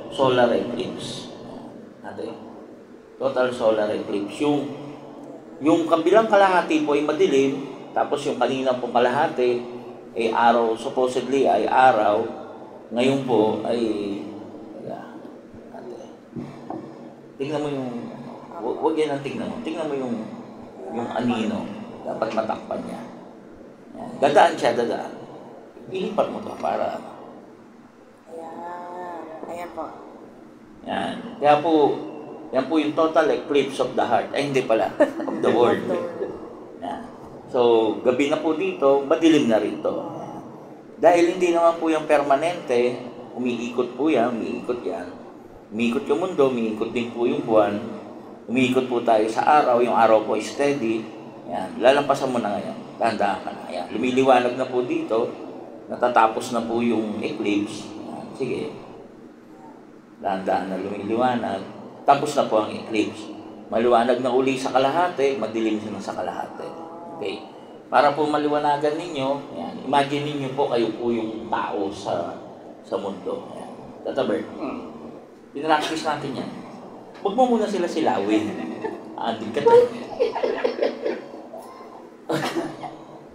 solar eclipse. Natin. Total solar eclipse. Yung kabilang kalahati po ay madilim, tapos yung kanina pong kalahati, ay araw, supposedly ay araw, ngayon po ay, tingnan mo yung, huwag yan ang tingnan mo yung anino, dapat matakpan niya. Yan. Dadaan siya, dadaan. Ilipat mo to para, Ayan po. yan. Kaya po, yan po yung total eclipse of the heart, ay hindi pala, of the world. Yan. So, gabi na po dito, madilim na rito. Dahil hindi naman po yung permanente, umiikot po yan, umiikot yan. Umiikot yung mundo, umiikot din po yung buwan. Umiikot po tayo sa araw, yung araw po steady. Yan, lalampasan mo na ngayon. Dahan-dahan ka na. Yan, lumiliwanag na po dito. Natatapos na po yung eclipse. Yan, sige. Dahan-dahan na lumiliwanag. Tapos na po ang eclipse. Maliwanag na uli sa kalahati, madilim na sa kalahati. Okay. Para po maliwanagan ninyo, yan, imagine ninyo po kayo po yung tao sa mundo. Yan. Tatabert. Pinractice natin yan. Huwag mo muna sila silawin. Adik ka tayo.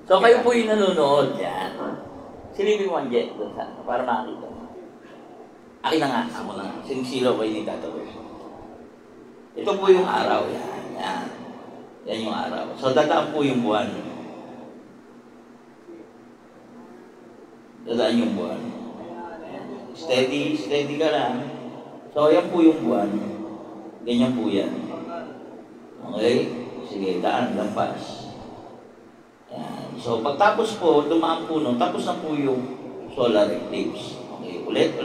So kayo po yung nanonood. Yan. Silipin mo ang jet doon para makakita. Akin na nga. Ako na nga. Sinisilaw kayo ni Tatabert. Ito po yung araw. Yan. Yan. Yan yung araw. So, dadaan po yung buwan. Dadaan yung buwan. Steady ka lang. So, yan po yung buwan. Ganyan po yan. Okay? Sige, daan, lampas. Yan. So, pagtapos po, dumaan po nun, tapos na po yung solar eclipse. Okay, ulit.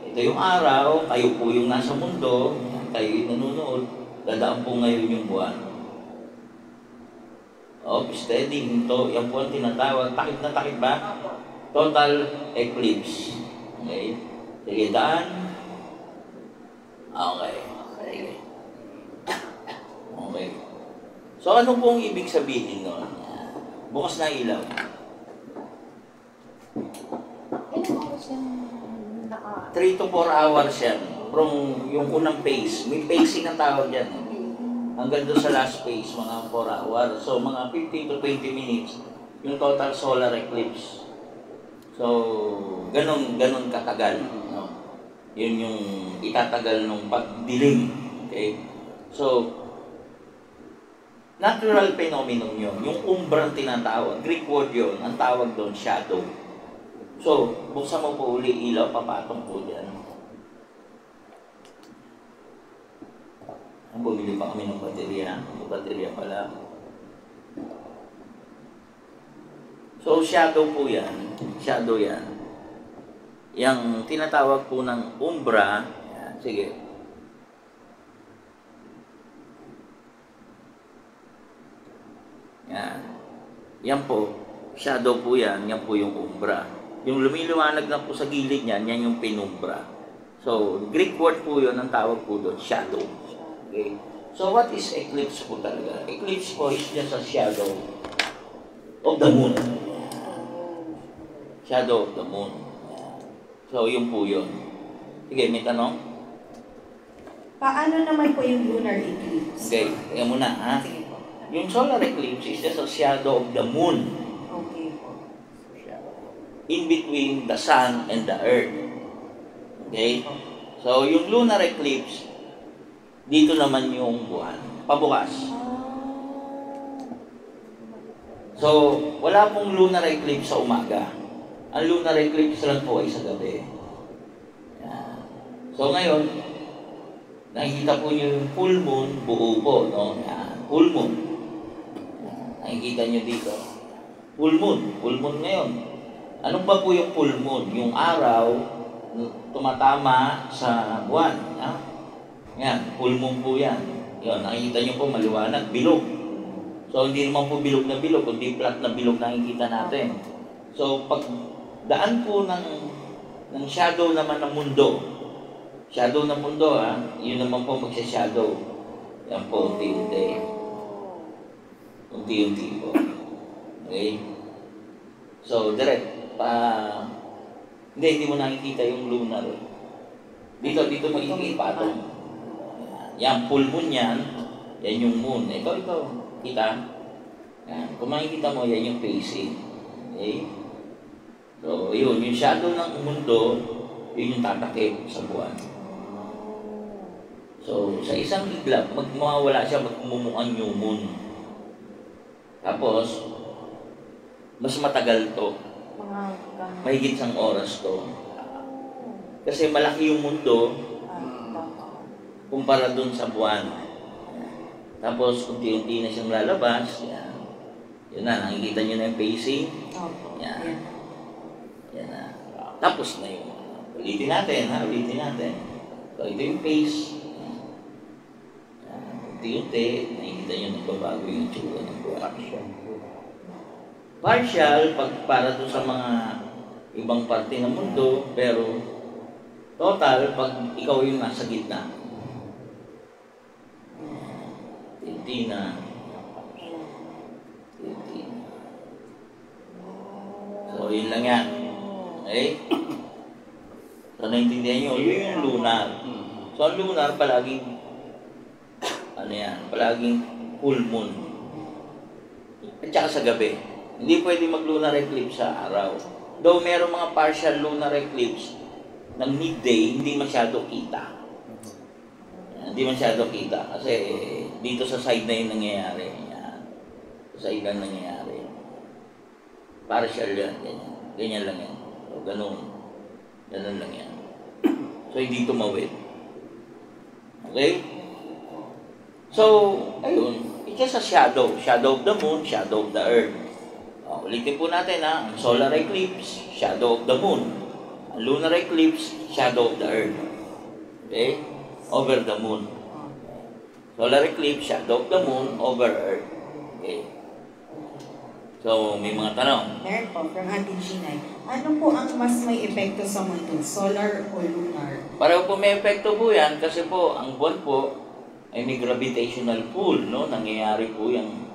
Ito yung araw, kayo po yung nasa mundo, kayo yung nanonood, dadaan po ngayon yung buwan. Steady, ito, yan po ang tinatawag. Takip na takip ba? Total eclipse. Okay? Sige, daan. Okay. Sige. Okay. So, ano pong ibig sabihin nun? Bukas na ilaw. Ilang oras yung 3 to 4 hours yan. From yung unang phase. May phasing ang tawag yan. Hanggang doon sa last phase, mga 4 hours. So, mga 15 to 20 minutes, yung total solar eclipse. So, ganun katagal. No? Yun yung itatagal ng pagdilim. Okay? So, natural phenomenon yun. Yung umbrang tinatawag. Greek word yun. Ang tawag doon, shadow. So, buksan mo po uli ilaw, papatong po dyan. Bumili pa kami ng baterya. Yung baterya pala. So, shadow po yan. Shadow yan. Yang tinatawag po ng umbra. Yan. Sige. Yan. Yan po. Shadow po yan. Yan po yung umbra. Yung lumiliwanag na po sa gilid niyan, yan yung penumbra. So, Greek word po yun. Ang tawag po doon, shadow. Okay. So, what is eclipse po talaga? Eclipse po is just a shadow of the moon. Shadow of the moon. So, yun po yun. Sige, may tanong? Paano naman po yung lunar eclipse? Okay, kaya muna, ha? Sige po. Yung solar eclipse is just a shadow of the moon Okay po. in between the sun and the earth. Okay? So, yung lunar eclipse, dito naman yung buwan. Pabukas. So, wala pong lunar eclipse sa umaga. Ang lunar eclipse lang po ay sa gabi. Yan. So, ngayon, nakikita po nyo yung full moon, buo po, no? Yan. Full moon. Yan. Nakikita nyo dito. Full moon ngayon. Ano ba po yung full moon? Yung araw, tumatama sa buwan. Yan. Yan, full moon po yan. Yan, nakikita nyo po maliwanag, bilog. So, hindi naman po bilog na bilog, kundi flat na bilog na nakikita natin. So, pag daan po ng shadow naman ng mundo, shadow ng mundo, yun naman po magsha-shadow. Yan po, unti-unti. Unti-unti po. Okay? So, direct, hindi mo nakikita yung lunar. Dito makikipatong. Yan, full moon yan. Yan yung moon. Ito. Kita? Yan. Kung makikita mo, yan yung facing. Okay? So, yun. Yung shadow ng mundo, yun yung tatakip sa buwan. So, sa isang iglap, mawawala siya, magmumukhang new moon. Tapos, mas matagal to. Mahigit sang oras to. Kasi malaki yung mundo, kumpara dun sa buwan. Tapos, unti-unti na siyang lalabas. Yan. Yan na, nakikita nyo na yung facing. Yan. Yan na. Tapos na yung, ulitin natin. So, ito yung face. Yan. Unti-unti, nakikita nyo nagbabago yung tsura ng buwan. Partial, para dun sa mga ibang parte ng mundo, pero total, pag ikaw yung nasa gitna. Tintina. So, yun lang yan. Okay? So, naintindihan nyo, yun yung lunar. So, ang lunar, palaging full moon. At saka sa gabi. Hindi pwede mag-lunar eclipse sa araw. Though meron mga partial lunar eclipse ng midday, hindi masyado kita. Hindi masyado kita kasi dito sa side na yun nangyayari. Yan. Sa side lang nangyayari. Partial yan. Ganyan lang yan. So, ganun lang yan. So, hindi tumawid. Okay? So, ayun. It's just a shadow. Shadow of the moon, shadow of the earth. Ulitin po natin ha. Ang solar eclipse, shadow of the moon. Ang lunar eclipse, shadow of the earth. Okay? Over the moon. Solar eclipse, shadow of the moon, over earth. Okay. So, may mga tanong. Meron po, from Auntie Ginay. Ano po ang mas may epekto sa mundo? Solar o lunar? Pareho po may epekto po yan kasi po, ang buwan po ay may gravitational pull, no? Nangyayari po yung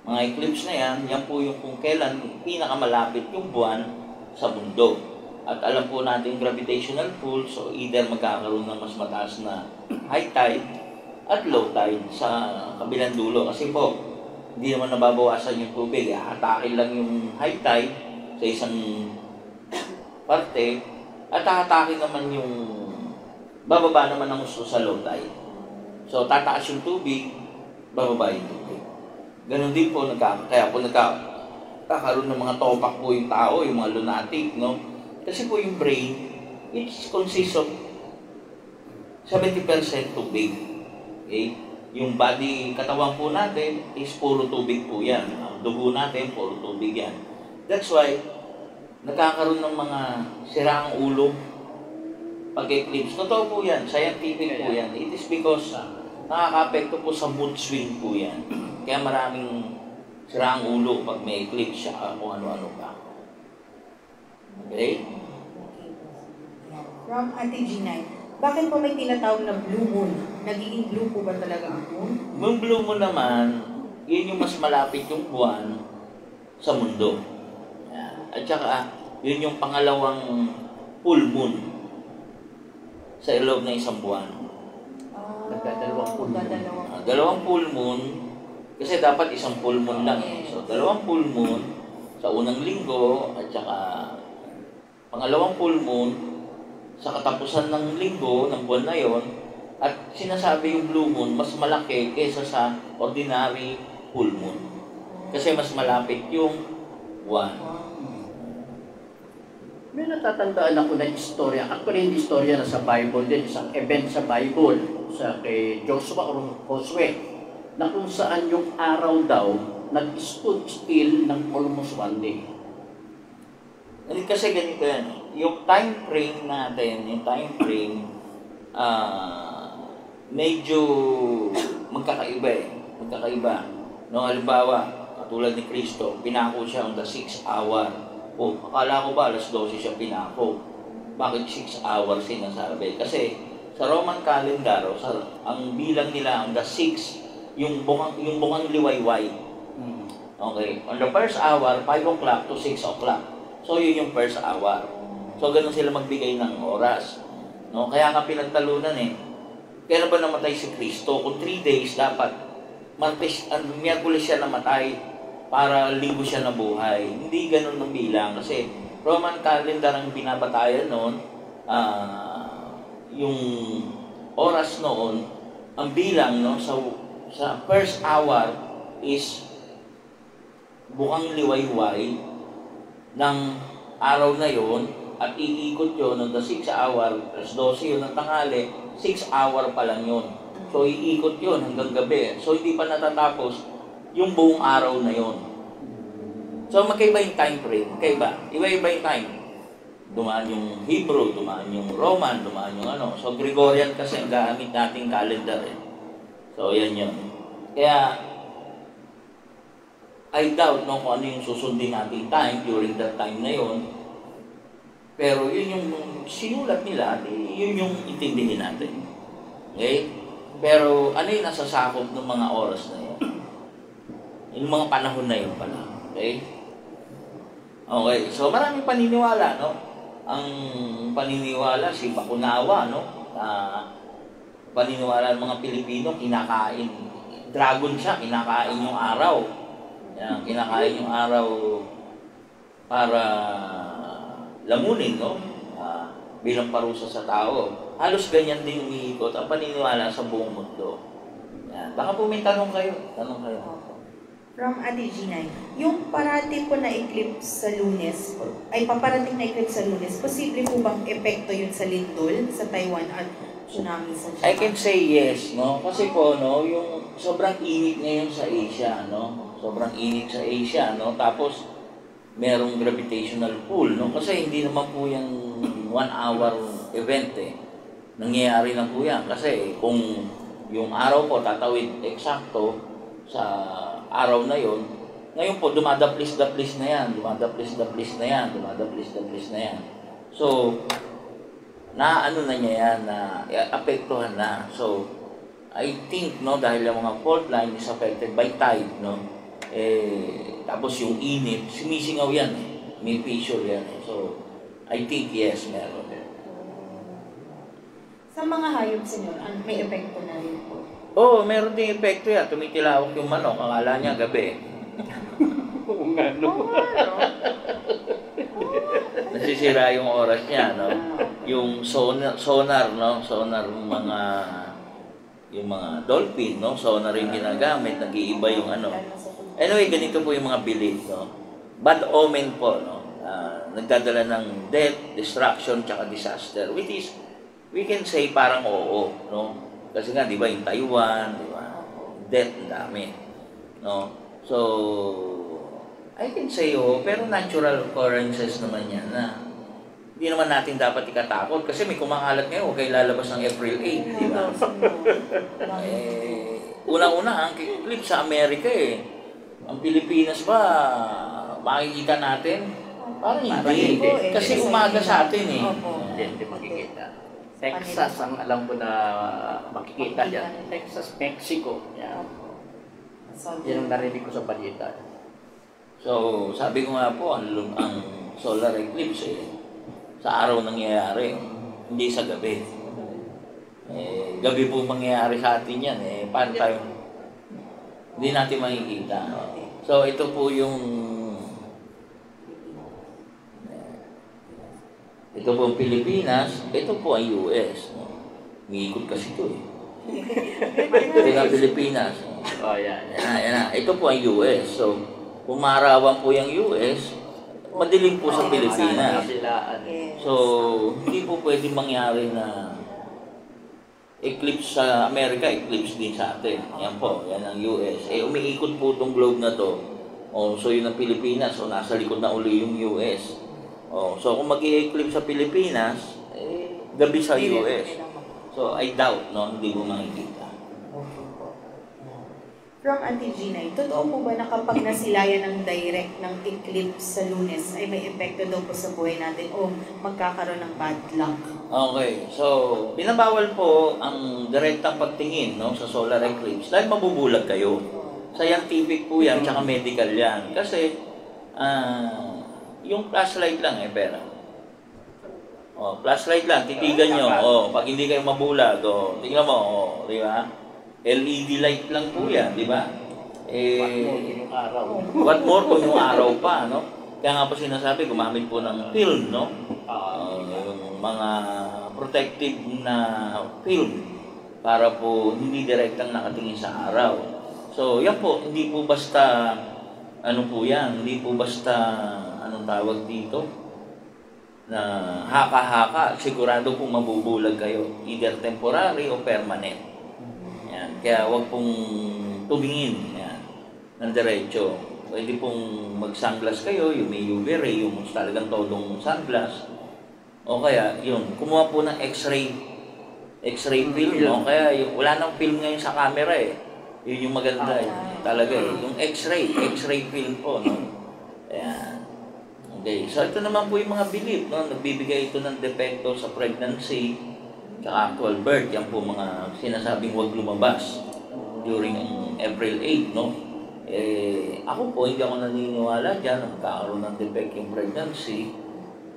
mga eclipse na yan po yung kung kailan pinakamalapit yung buwan sa mundo. At alam po natin gravitational pull, so either magkakaroon ng mas mataas na high tide at low tide sa kabilang dulo. Kasi po, hindi naman nababawasan yung tubig. Atakin lang yung high tide sa isang parte at atakin naman yung bababa naman ng gusto sa low tide. So, tataas yung tubig, bababa yung tubig. Ganon din po, kaya po nagkakaroon ng mga topak po yung tao, yung mga lunatic, no? Kasi po yung brain, it consists of 70% tubig. Okay? Yung body, katawan po natin is puro tubig po yan. Ang dugo natin, puro tubig yan. That's why, nagkakaroon ng mga siraang ulo pag-eclipse. Totoo po yan, scientific po yan. It is because nakaka-apekto po sa mood swing po yan. Kaya maraming siraang ulo pag may eclipse siya kung ano-ano pa. Okay? From Ate Ginay, bakit po may tinatawag na blue moon? Nagiging blue po ba talaga ang moon? Yung blue moon naman, yun yung mas malapit yung buwan sa mundo. At saka, yun yung pangalawang full moon sa loob ng isang buwan. Nagdadalawang full moon. Dalawang full moon, kasi dapat isang full moon lang. So, dalawang full moon sa unang linggo at saka pangalawang full moon sa katapusan ng linggo ng buwan na yon. At sinasabi yung blue moon mas malaki kaysa sa ordinary full moon. Kasi mas malapit yung buwan. May natatandaan ako na istorya. Actually, hindi istorya na sa Bible din. Isang event sa Bible sa kay Joshua or Josue na kung saan yung araw daw nag-stood still ng almost one day. Kasi ganito yan. Yung time frame natin, medyo magkakaiba eh. Magkakaiba. No, halimbawa, katulad ni Kristo, pinako siya on the 6th hour. O, akala ko ba alas 12 siya pinako? Bakit 6 hours sinasabi? Kasi sa Roman calendar, ang bilang nila on the 6, yung bukang liwayway. Okay. On the first hour, 5 o'clock to 6 o'clock. So, yun yung first hour. So, ganun sila magbigay ng oras. No? Kaya nga pinagtalunan eh. Kailan ba namatay si Kristo? Kung 3 days, dapat Miyerkules siya namatay para linggo siya nabuhay. Hindi ganun ang bilang. Kasi Roman calendar ang binabatayan noon, yung oras noon, ang bilang no, sa first hour is bukang liwayway ng araw na yon at iikot yun ng the 6 hour, plus 12 yun ng tanghali, 6 hour pa lang yun. So iikot yun hanggang gabi. So hindi pa natatapos yung buong araw na yon. So magkaiba yung time frame. Magkaiba. Iba-iba yung time. Dumaan yung Hebrew, dumaan yung Roman, dumaan yung ano. So Gregorian kasi ang gamit nating calendar eh. So yan yun. Kaya I doubt no, kung ano yung susundin nating time during that time na yon. Pero yun yung sinulat nila, yun yung intindihin natin. Okay? Pero ano yung nasasakop ng mga oras na yun? Yung mga panahon na yun pala. Okay? Okay. So maraming paniniwala, no? Ang paniniwala, si Bakunawa, no? Paniniwala ng mga Pilipino, kinakain. Dragon siya, kinakain yung araw. Yan, kinakain yung araw para lamunin, no? Bilang parusa sa tao. Halos ganyan din umiikot ang paniniwala sa buong mundo. Yan. Baka po may tanong kayo. Tanong kayo. From Ate Ginay, yung parating po na eclipse sa Lunes, ay paparating na eclipse sa Lunes, posible po bang epekto yun sa lindol, sa Taiwan at tsunami sa Japan? I can say yes, no? Kasi po, no, yung sobrang init ngayon sa Asia, no? Sobrang init sa Asia, no? Tapos, merong gravitational pull, no? Kasi hindi naman po yung 1 hour event, eh. Nangyayari na po yan. Kasi kung yung araw po tatawid eksakto sa araw na yon, ngayon po dumadaplis-daplis na yan, dumadaplis-daplis na yan. So, na ano na niya yan, na apektuhan na. So, I think, no, dahil yung mga fault line is affected by tide, no, tapos yung init, sumisingaw yan, may fissure yan. So, I think, yes, meron. Sa mga hayop, senyor, may epekto na rin po. Oo, meron din epekto yan. Tumitilawak yung manok, akala niya gabi. Oo nga, no? Nasisira yung oras niya, no? Yung sonar, no? Sonar yung mga dolphin, no? Sonar yung ginagamit, nag-iiba yung ano. Anyway, ganito po yung mga belief, no? Bad omen po, no? Nagdadala ng death, destruction, tsaka disaster, which is, we can say parang oo, no? Kasi nga, di ba, yung Taiwan, di ba? Death, ang dami, no? So, I can say oo, pero natural occurrences naman yan na hindi naman natin dapat ikatakot kasi may kumakalat ngayon, huwag kayo lalabas ng April 8, di ba? Unang-una, ang eclipse sa Amerika Ang Pilipinas ba, makikita natin? Parang hindi. Kasi umaga sa atin Hindi makikita. Texas, ang alam ko na makikita yan. Texas, Mexico. Yan. Yan ang narinig ko sa balita. So, sabi ko nga po, ang solar eclipse sa araw nangyayari, hindi sa gabi. Gabi po mangyayari sa atin yan. Paano tayo? Hindi natin makikita. So, ito po yung Pilipinas, ito po ang US. Umiikot kasi ito Ito ang Pilipinas. Oh, yan. Yan. Ito po ang US. So, pumarawan po yung US, madilim po sa Pilipinas. So, hindi po pwede mangyari na eclipse sa Amerika, eclipse din sa atin. Yan po, yan ang US. Umiikot po itong globe na to. So, yun ang Pilipinas. So, nasa likod na uli yung US. So, kung mag-i-eclipse sa Pilipinas, gabi sa US. So, I doubt, no? Hindi mo makikita. From Auntie Gina, totoo po ba na kapag nasilayan ng direct ng eclipse sa Lunes ay may epekto daw po sa buhay natin o magkakaroon ng bad luck? Okay, so binabawal po ang direktang pagtingin, no, sa solar eclipse dahil mabubulag kayo. Scientific po yan, tsaka medical yan. Kasi yung flashlight lang pera. Flashlight lang, titigan nyo. Pag hindi kayo mabulag, tingnan mo, di ba? LED light lang po yan, di ba? What more kung yung araw pa, no? Kaya nga po sinasabi, gumamit po ng film, no? Yung mga protective na film para po hindi direktang nakatingin sa araw. So, yan po, hindi po basta, hindi po basta, anong tawag dito? Na haka-haka, sigurado pong mabubulag kayo, either temporary o permanent. Yan. Kaya huwag pong tumingin ng diretso. Pwede pong mag-sunglass kayo, yung may UV ray, yung talagang todong sunglass. O kaya, kumuha po ng X-ray film, no? Kaya wala nang film ngayon sa camera Yun yung maganda talaga Yung X-ray film po, no? Ayan. Okay, so ito naman po yung mga belief, no? Nagbibigay ito ng depekto sa pregnancy, sa actual birth, yan po mga sinasabing huwag lumabas during April 8, no? Ako po, hindi ako naniniwala dyan na magkakaroon ng defect yung pregnancy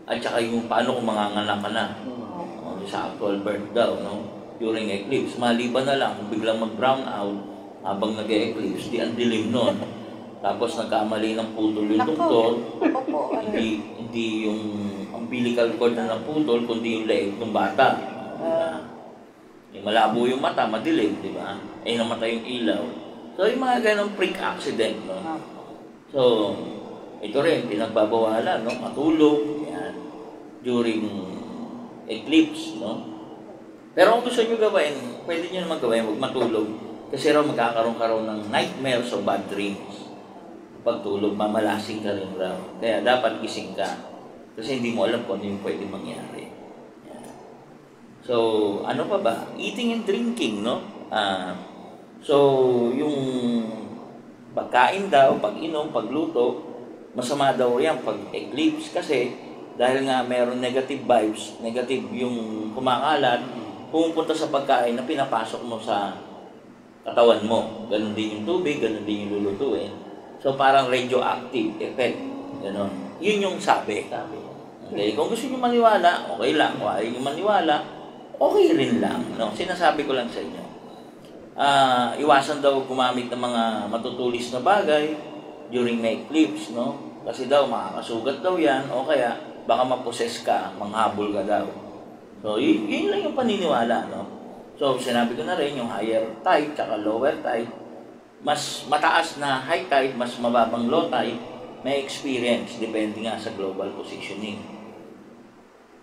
at saka yung paano kung manganganak ka na sa actual birth daw, no? During eclipse. Maliban na lang kung biglang mag-brown out habang nag-eclipse, di ang dilim nun. Tapos nagkamali ng putol yung doktor, hindi yung umbilical cord na naputol, kundi yung leeg ng bata. Malabo yung mata, madilim, di ba? Namatay yung ilaw. So, yung mga ganong freak accident, no? So, ito rin, pinagbabawalan, no? Matulog, yan, during eclipse, no? Pero kung gusto nyo gawin, pwede nyo naman gawin, huwag matulog. Kasi raw magkakaroon ng nightmares o bad dreams. Pagtulog, mamalasing ka rin raw. Kaya dapat gising ka. Kasi hindi mo alam kung ano yung pwede mangyari. So, ano pa ba? Eating and drinking, no? So, yung pagkain daw, pag-inom, pagluto, masama daw yan pag eclipse kasi dahil nga meron negative vibes, negative yung kumakalat, pumupunta sa pagkain na pinapasok mo sa katawan mo. Ganon din yung tubig, ganon din yung lulutuin. So parang radioactive effect. Ganon. Yun yung sabi. Okay? Kung gusto nyo maniwala, okay lang. Kung ayaw nyo maniwala, okay rin lang. No? Sinasabi ko lang sa inyo. Iwasan daw gumamit ng mga matutulis na bagay during may eclipse, no? Kasi daw makakasugat daw yan, o kaya baka maposes ka, manghabol ka daw. So, yun lang yung paniniwala, no? So, sinabi ko na rin, yung higher tide, tsaka lower tide, mas mataas na high tide, mas mababang low tide, may experience, depende nga sa global positioning.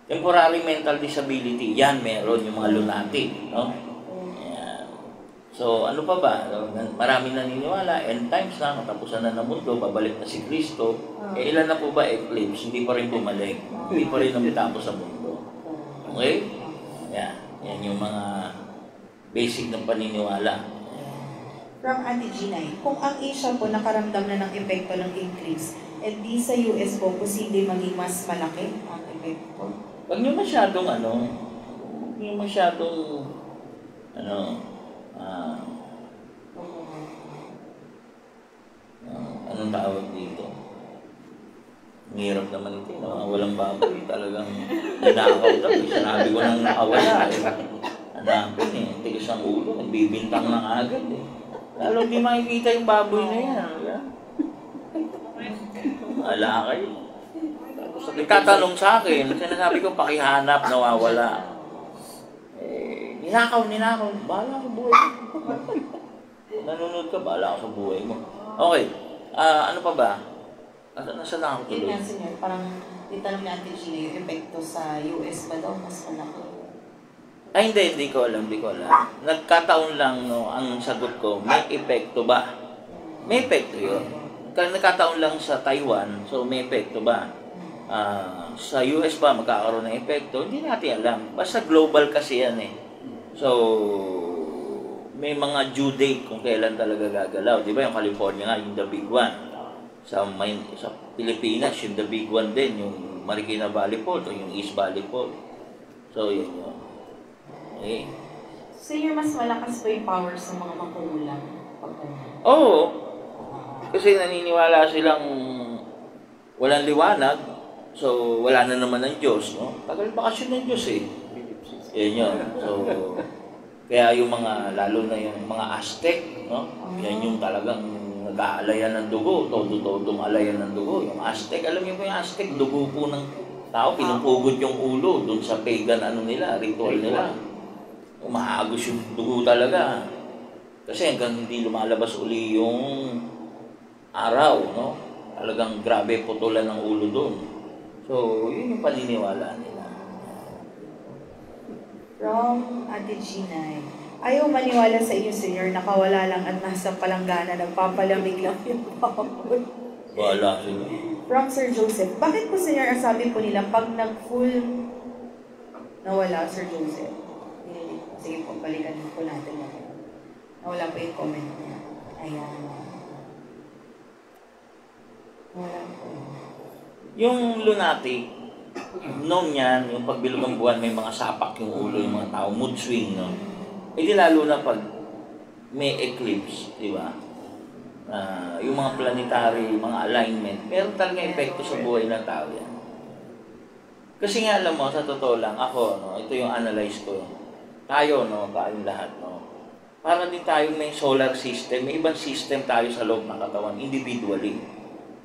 Temporary mental disability, yan meron yung mga lunatic, no? Yan. So, ano pa ba? Marami naniniwala, end times na, katapusan na ng mundo, babalik na si Kristo. Ilan na po ba eclipse? Hindi pa rin bumalik. Hindi pa rin namitapos sa mundo. Okay? Yan. Yan yung mga basic ng paniniwala. From Ate Ginay, kung ang Asia po nakaramdam na ng epekto ng eclipse, at di sa US po, posible maging mas malaki ang epekto? Huwag nyo masyadong anong tawag dito? Ang hirap naman ito, walang baboy, talagang nanakaw daw. Sinabi ko nang nakawala, hanapin tigas ang ulo, nagbibintang na agad Lalo di makikita yung baboy na yan. Wala kayo. Nagtatanong sa akin, sinasabi ko pakihanap, nawawala. Ninakaw, bahala sa buhay mo. Nanonood ka, bahala ka sa buhay mo. Okay, ano pa ba? Nasaan na ako tuloy? Yun nga, senyor, parang itanong ni Ate Gina yung epekto sa US ba daw, mas malaki? Ay, hindi ko alam. Nagkataon lang, no, ang sagot ko, may epekto ba? May epekto yun. Nagkataon lang sa Taiwan, so may epekto ba? Sa US ba magkakaroon ng epekto? Hindi natin alam. Basta global kasi yan So, may mga due date kung kailan talaga gagalaw. Di ba yung California nga, yung the big one. Sa Pilipinas, yung the big one din, yung Marikina Valley Fault o yung East Valley Fault. So, yun yun. Okay. Senyor, mas malakas ba yung powers ng mga makulang? Oo. Kasi naniniwala silang walang liwanag, so wala na naman ng Diyos, no? Tagal bakasyon ng Diyos Yan yun. So, kaya yung mga, lalo na yung mga Aztec, no? Yan yung talagang nag-aalayan ng dugo, todo-todong alayan ng dugo. Yung Aztec, alam niyo po yung Aztec, dugo po ng tao, pinupugod yung ulo dun sa pagan ritual nila. Umaagos yung dugo talaga. Kasi hanggang hindi lumalabas uli yung araw, no? Talagang grabe putulan ng ulo doon. So, yun yung paniniwala nila. From Ate Ginay, ayaw maniwala sa iyo, senyor, nakawala lang at nasa palanggana, nagpapalamig lang yung baboy. Wala sila. From Sir Joseph, bakit po, senyor, ang sabi po nila, pag nag-full nawala, Sir Joseph? Sige po, balikan po natin na. Nawala po yung comment niya. Ayan. Wala po. Yung lunatic, noon yan, yung pagbilog ng buwan, may mga sapak yung ulo, yung mga tao, mood swing, no? E di lalo na pag may eclipse, di ba? Yung mga planetary, mga alignment, meron talaga epekto sa buhay ng tao yan. Kasi nga alam mo, sa totoo lang, ako, no, ito yung analyze ko. Tayo, no, tayong lahat, no? Para din tayong may solar system, may ibang system tayo sa loob ng katawan, individually.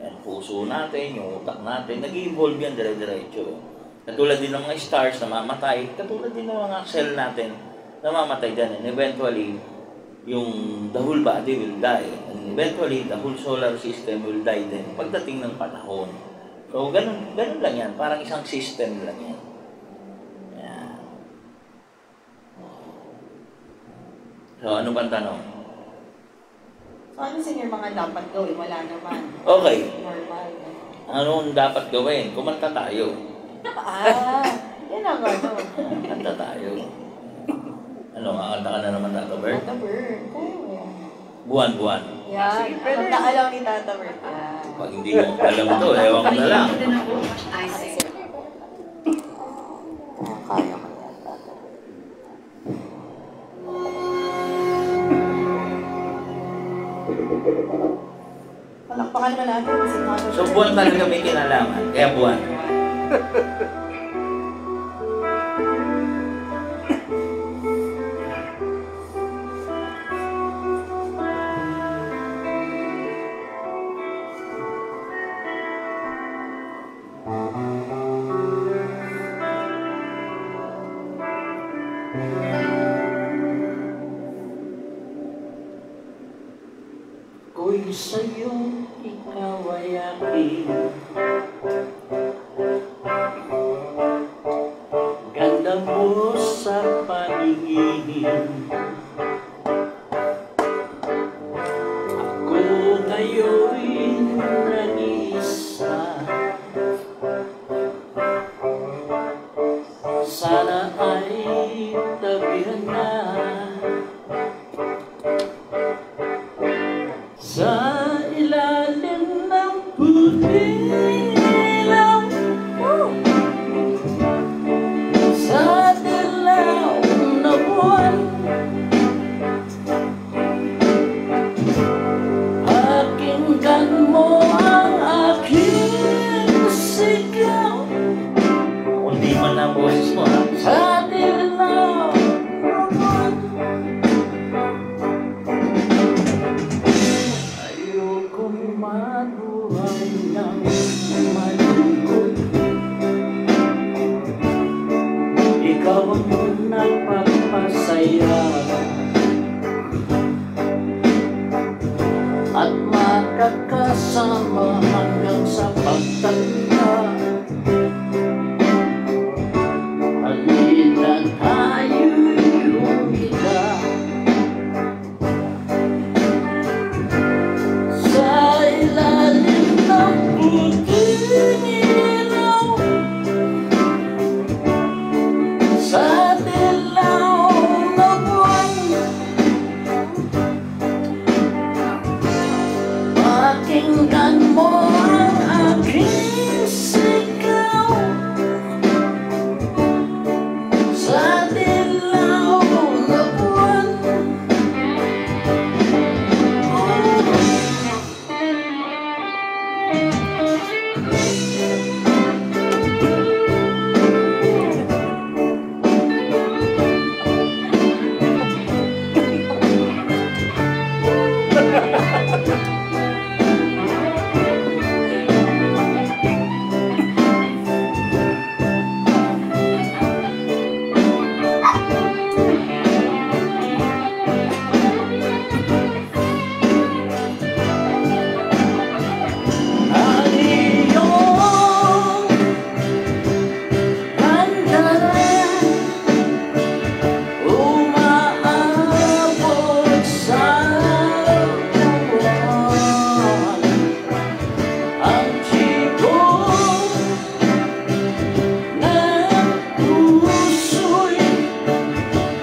Yan, puso natin, yung utak natin, nag-evolve yan dire-diretso. Katulad din ng mga stars na mamatay, katulad din ng mga cell natin na mamatay din. And eventually, yung the whole body will die. And eventually, the whole solar system will die din pagdating ng panahon. So, ganun lang yan. Parang isang system lang yan. Yan. So, ano bang tanong? So, ano, senyor, mga dapat gawin? Wala naman. Okay. Normal. Anong dapat gawin? Kumanta tayo. Yan ang ano. Kanta tayo. Ano, kakanta ka na naman, Tata Bert? Tata Bert. Kaya mo yan. Buwan. Yan. Pag naalaw ni Tata Bert. Yan. Pag hindi mo alam ito, ewan ko na lang. Kaya mo yan, Tata Bert. ano natin, signal. So buwan talaga may kinalaman, kaya buwan. Ako'y sa'yo, ikaw ay akin. Ganda mo sa paningin. Ako ngayon'y nag-iisa. Sana ay tabihan na. Sa ilalim ng puting ilaw, sa dilaw na buwan, pakinggan mo ang aking sigaw. Kung di man ang boses mo, ha? Sa dilaw na buwan, ayokong mabuhay ng malungkot. Ikaw ang nagpapasaya at makakasama hanggang sa pagtanda. Halina tayo'y humila sa ilalim ng puting ilaw, sa dilaw na buwan, pakinggan mo ang aking sigaw. Sa dilaw na buwan, umaabot sa kawan ang tibok ng puso'y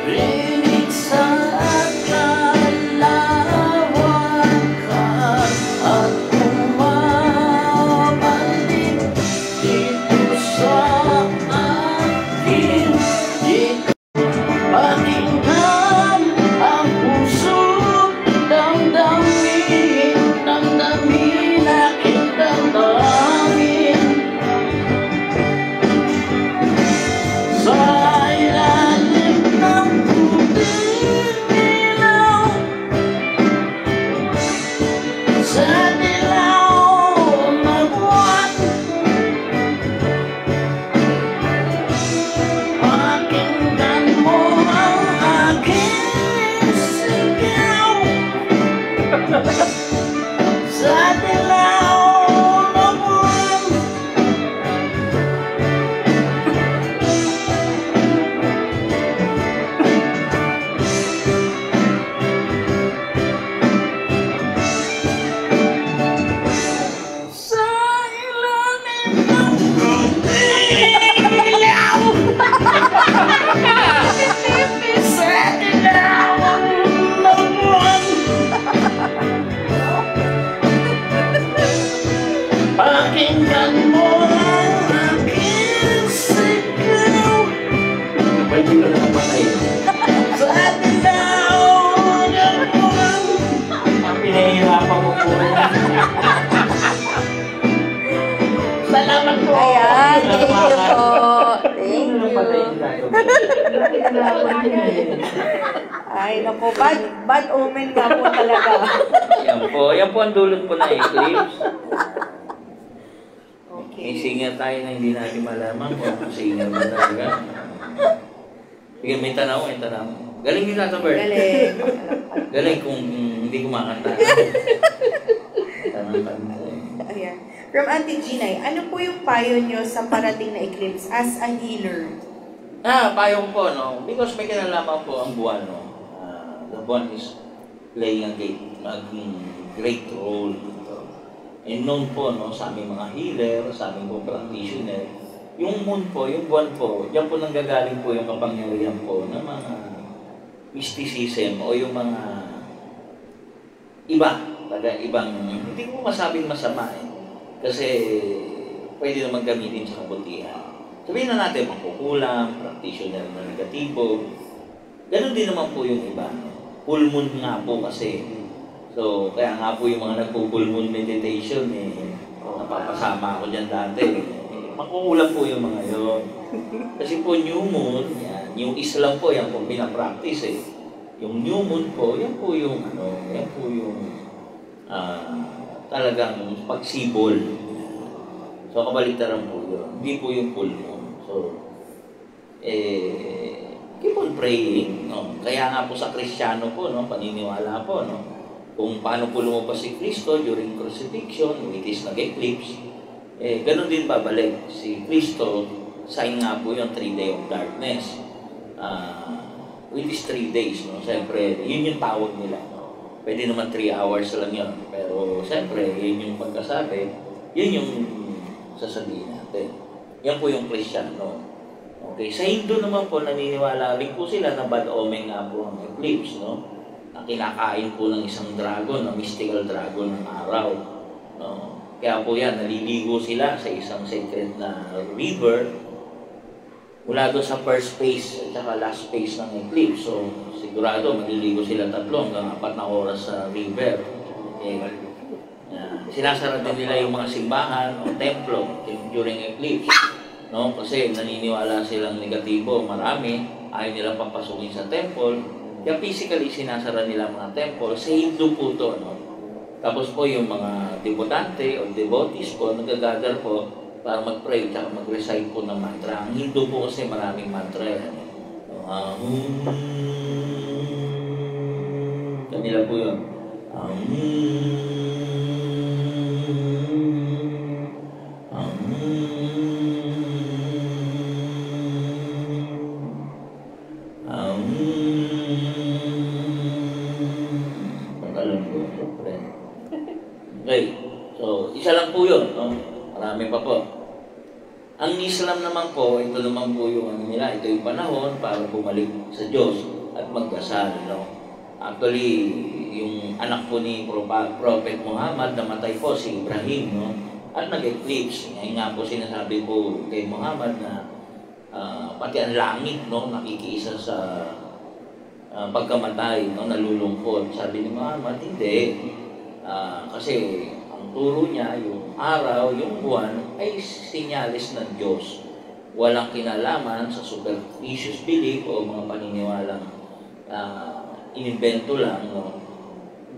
rinig sa kalawakan at umabalik dito sa akin. Pakinggan ang puso, damdamin, damdamin aking damdamin. Sa ilalim ng puting ilaw, sa dilaw na buwan, pakinggan mo ang aking sigaw. Sa dilaw na buwan, sa ilalim ng puting ilaw, sa dilaw na buwan, pakinggan mo ang aking sigaw. Pwede ka na patay. Sa dilaw na buwan, Ang pinahihirapan mo po. Ayan, thank you po. Thank you. Ay, naku, bad omen nga po talaga. Yan po ang dulot po na eclipse. May Okay. singer tayo na hindi natin malaman kung singer ba talaga. Sige, may tanaw. Galing din Tata Bert. Galing. Galing kung hindi kumakanta. Tanang-kanta. Ayan. From Auntie Ginay, ano po yung payo nyo sa parating na eclipse as a healer? Payong po, no? Because may kinalaman po ang buwan, no? The buwan is playing a great role dito. And known po, no, sa aming mga healer, sa aming po practitioner, yung moon po, yung buwan po, diyan po nanggagaling po yung kapangyarihan po ng mga mysticism o yung mga ibang, hindi ko masabing masama eh. Kasi pwede naman gamitin sa kabutihan. Sabihin na natin, magkukulang, practitioner na negatibo. Ganon din naman po yung iba. Full moon nga po kasi. So, kaya nga po yung mga nagpo-full moon meditation, napapasama ako dyan dati. Makukulang po yung mga yun. Kasi po new moon, yan, yung Islam po, yan po pinapractice eh. Yung new moon po, yan po yung talagang pagsibol. So, kabaliktaran po yun. Hindi po yung full moon. So, keep on praying. No? Kaya nga po sa Kristiyano po, no? Paniniwala po, no? Kung paano po lumabas si Kristo during crucifixion, which is nag-eclipse, ganun din babalik. Si Kristo, sign nga po yung 3 day of darkness. Which is 3 days, no? Siyempre, yun yung tawag nila. No? Pwede naman 3 hours lang yun. Pero, siyempre, yun yung pagkasabi, yun yung sasabihin natin. Yan po yung Kristiyano. Okay, sa Hindu naman po, naniniwala rin po sila na bad omen nga po ang eclipse, no? Na kinakain po ng isang dragon, ng mystical dragon ng araw. No? Kaya po yan, naliligo sila sa isang sacred na river mula doon sa first phase at saka last phase ng eclipse. So, sigurado, maliligo sila 3 hanggang 4 na oras sa river. Sinasara din nila yung mga simbahan o templo during eclipse. No? Kasi naniniwala silang negatibo, marami, ayaw nila papasukin sa temple. Kaya physically sinasara nila mga temple. Sa Hindu po ito. No? Tapos po yung mga debutante o devotees po, nagagather po para mag-pray at mag-recite po ng mantra. Ang Hindu po kasi maraming mantra. Kanila po yun. Okay. So, isa lang po yun. No? Marami pa po. Ang Islam naman po, ito naman po yung ano nila, ito yung panahon para bumalik sa Diyos at magdasal. No? Actually, yung anak po ni Prophet Muhammad, namatay po si Ibrahim. No? At nag-eclipse. Ngayon nga po sinasabi po kay Muhammad na pati ang langit, no, nakikiisa sa pagkamatay, no, nalulungkot. Sabi ni Muhammad, hindi. Kasi ang turo niya, yung araw, yung buwan, ay sinyalis ng Diyos. Walang kinalaman sa superstitious belief o mga paniniwalang inimbento lang, no?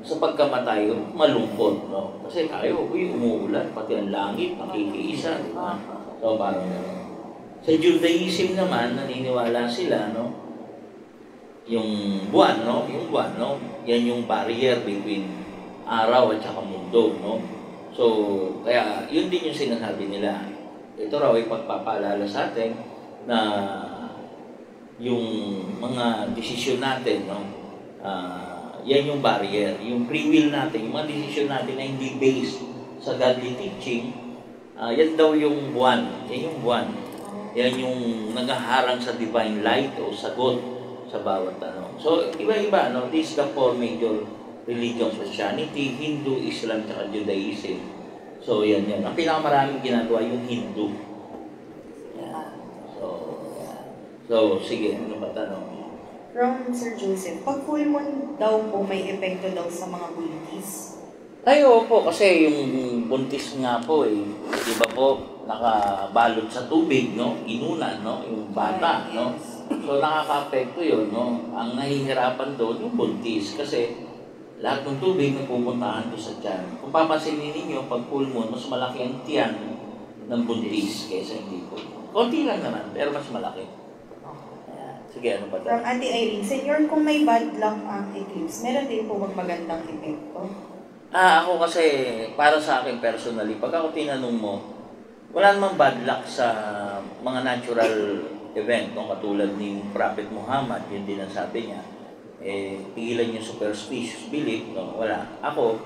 Sa pagkamatay, malungkot, no? Kasi tayo, umuulan, pati ang langit, nakikiisa, di ba? So, parang sa Judaism naman, naniniwala sila, no? Yung buwan, no? Yung buwan, no? Yan yung barrier between araw at saka mundo, no? So, kaya yun din yung sinasabi nila. Ito raw ay pagpapaalala sa atin na yung mga desisyon natin, no? Yan yung barrier. Yung free will natin, yung mga desisyon natin na hindi based sa godly teaching, yan daw yung buwan. Yan yung buwan. Yan yung naghaharang sa divine light o sagot sa bawat tanong. So, iba-iba, no? These are the 4 major religions: Christianity, Hindu, Islam, at Judaism. So, yan. Ang pinakamaraming ginagawa yung Hindu. Yan. So, sige, ano ba tanong? From Sir Joseph, pag full moon daw po may epekto daw sa mga buntis? Ay, opo, kasi yung buntis nga po di ba po, nakabalot sa tubig, no? Inunan, no? Yung bata, no? So nakaka-apekto yun, no? Ang nahihirapan doon, yung buntis. Kasi lahat ng tubig na pupuntahan doon sa tiyan. Kung papansinin ninyo, pag pulmon, mas malaki ang tiyan ng buntis kaysa hindi po. Konti lang naman, pero mas malaki. Ayan. Sige, ano ba From tayo? Ate Irene, Senyor, kung may bad luck ang eclipse, meron din po magmagandang epekto? Ako kasi, para sa akin personally, pag ako tinanong mo, wala namang bad luck sa mga natural event, no? Katulad ni Prophet Muhammad, yun din ang sabi niya, pigilan yung superstitious belief, no? Wala. Ako,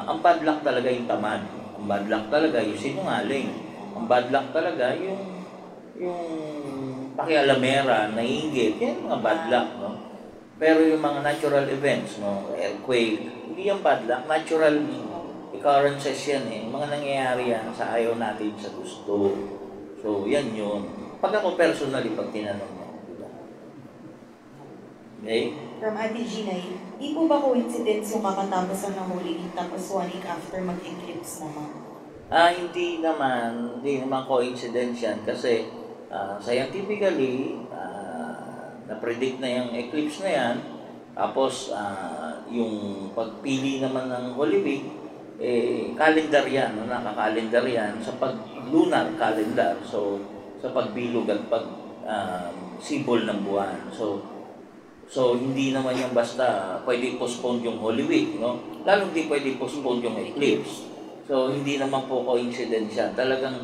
ang bad luck talaga yung tamad. Ang bad luck talaga yung sinungaling. Ang bad luck talaga yung pakialamera, naiinggit, yan mga bad luck, no? Pero yung mga natural events, no? Earthquake, hindi yung bad luck, natural occurrences yan mga nangyayari yan sa ayaw natin sa gusto. So, yan yun. Pag ako personally, pag tinanong mo, diba? Okay? From Ate Ginay, di po ba coincidence yung kakatapos ng Holy Week tapos 1 week after mag-eclipse naman? Hindi naman coincidence yan kasi scientifically, na-predict na yung eclipse na yan. Tapos, yung pagpili naman ng Holy Week, calendar yan, nakakalendar yan sa pag-lunar calendar. So, sa pagbilog at pag-sibol ng buwan. So, hindi naman yung basta pwede postpone yung Holy Week, no? Lalo hindi pwede postpone yung eclipse. So, hindi naman po coincidence yan. Talagang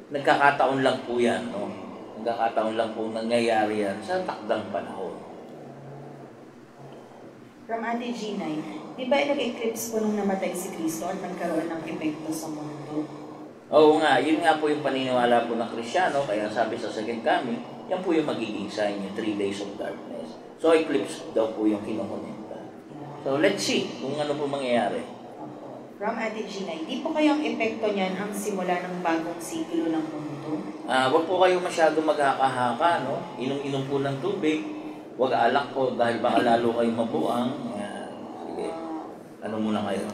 nagkakataon lang po yan, no? Nagkakataon lang po nangyayari yan sa takdang panahon. From Ate Ginay, di ba nag-eclipse po nung namatay si Cristo at nagkaroon ng epekto sa mundo? Oo nga, yun nga po yung paniniwala po ng Kristiyano, kaya sabi sa second coming, yan po yung magiging sign, yung 3 days of darkness. So, eclipse daw po yung kinukonekta. So, let's see kung ano po mangyayari. From Ate Ginay, di po kayang epekto niyan ang simula ng bagong siklo ng mundo? Huwag po kayo masyado magkakahaka, no? Inom-inom po ng tubig, huwag alak po dahil baka lalo kayo mabuang. Sige, ano muna kayo?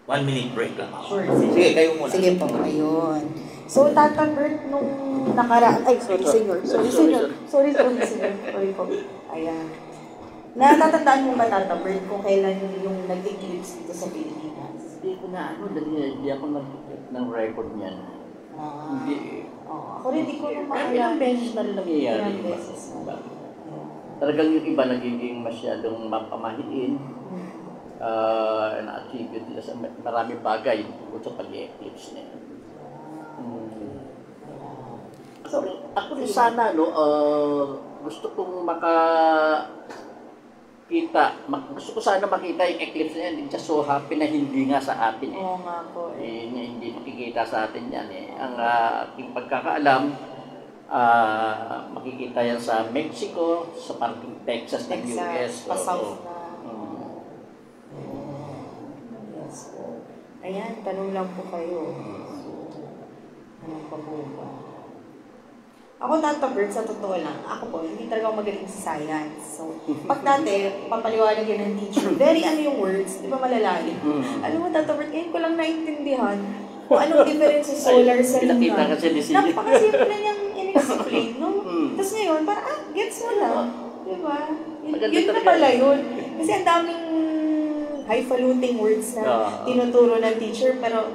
1 minute break lang. Sure, Sige, kayo muna. Sige po, ayun. So, Tata Bert, nung nakaraan, ay, sorry, Senyor. Sorry po. Ayan. Natatandaan mo ba, Tata Bert, kung kailan yung nag-eclipse dito sa Pilipinas? Hindi ko na hindi ako nag-keep ng record niyan. Hindi. Ako rin, di ko nung Ilang maalala. beses na rin nangyayari. Ilang beses na. Talagang yung iba nagiging masyadong mapamahiin. Na-attribute nila sa maraming bagay tungkol sa pag-eclipse na yan. So, ako rin sana, gusto kong gusto ko sana makita yung eclipse na yan. Just so happy na hindi nga sa atin. Oo nga po. Hindi makikita sa atin yan. Ang aking pagkakaalam, makikita yan sa Mexico, sa parting Texas ng US. Pa-south na. Yes po. Ayan, tanong lang po kayo. Anong pa po ba? Ako, Tata Bert, sa totoo lang, ako po, hindi talaga ako magaling sa science. So, pag dati, papaliwanag yan ng teacher, very yung words, di ba malalalim? Alam mo, Tata Bert, ngayon ko lang naintindihan kung anong difference sa solar sa Pinakita kasi ni Sige. Napakasimple niyang in-explain, no? Tapos ngayon, parang, gets mo na. Di ba? Yun na pala yun. Kasi ang daming highfalutin words na tinuturo ng teacher, pero,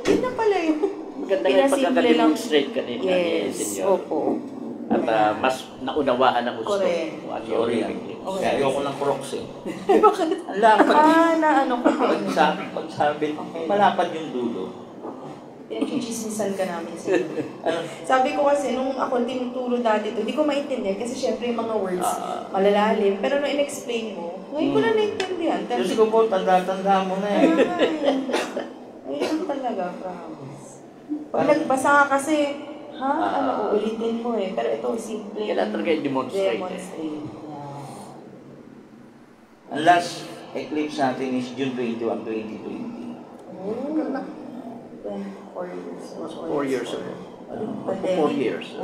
yun na pala yun. Maganda nga yung pagkaka-demonstrate kanina ni Senyor. Opo. At mas naunawaan ang gusto. Correct. Sorry yan. Okay. Kaya ayoko ng crocs eh. Bakit? Ang lapad. Na ano ko. Pagsabit, malapad yung dulo. Pinag-chismisan ka namin sa'yo. Ano? Sabi ko kasi, nung ako tinuturo dati ito, di ko maintindihan kasi syempre yung mga words malalalim. Pero nung in-explain mo, ngayon ko na naintindihan. Diyos ko po, tanda-tanda mo na eh. Ayun talaga, promise. Pag nagbasa ka kasi, uulitin mo eh. Pero ito, simple. Kailan talaga i-demonstrate. Yeah. Ang last eclipse natin is June 21, 2020. Oh, 4 years. 4 years ago. 4 years.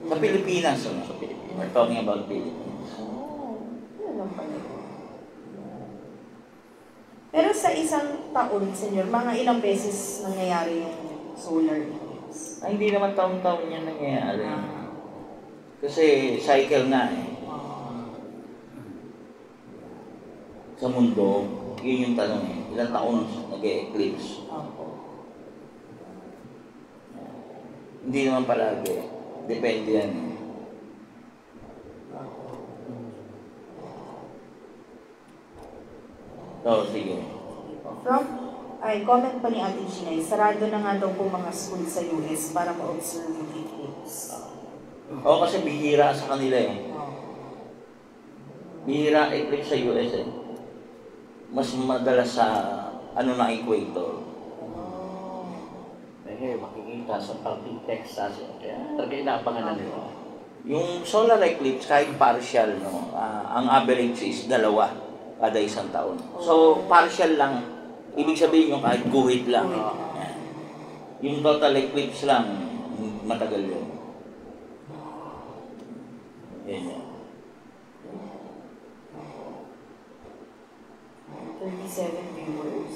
Sa Pilipinas, ano? Sa Pilipinas. We're talking about Philippines. Yun lang pala. Pero sa isang taon, senyor, mga ilang beses nangyayari yung solar eclipse? Ay, hindi naman taon-taon yan nangyayari. Kasi cycle nga eh. Sa mundo, yun yung tanong eh. Ilang taon nag-eclipse? Hindi naman palagi. Depende yan. So, sige. Comment pa ni Ate Chinay, sarado na nga daw po mga school sa US para ma-observe yung eclipse. Oo, kasi bihira sa kanila eh. Bihira eclipse sa US eh. Mas madalas sa na equator. Eh, makikita sa parting Texas. Kaya talaga inaabangan na nila. Yung solar eclipse, kahit partial, no, ang average is 2 kada isang taon. So, partial lang. Ibig sabihin yung kahit guhit lang. Yan. Yung total eclipse lang, matagal yun. Yan yan. 37 viewers.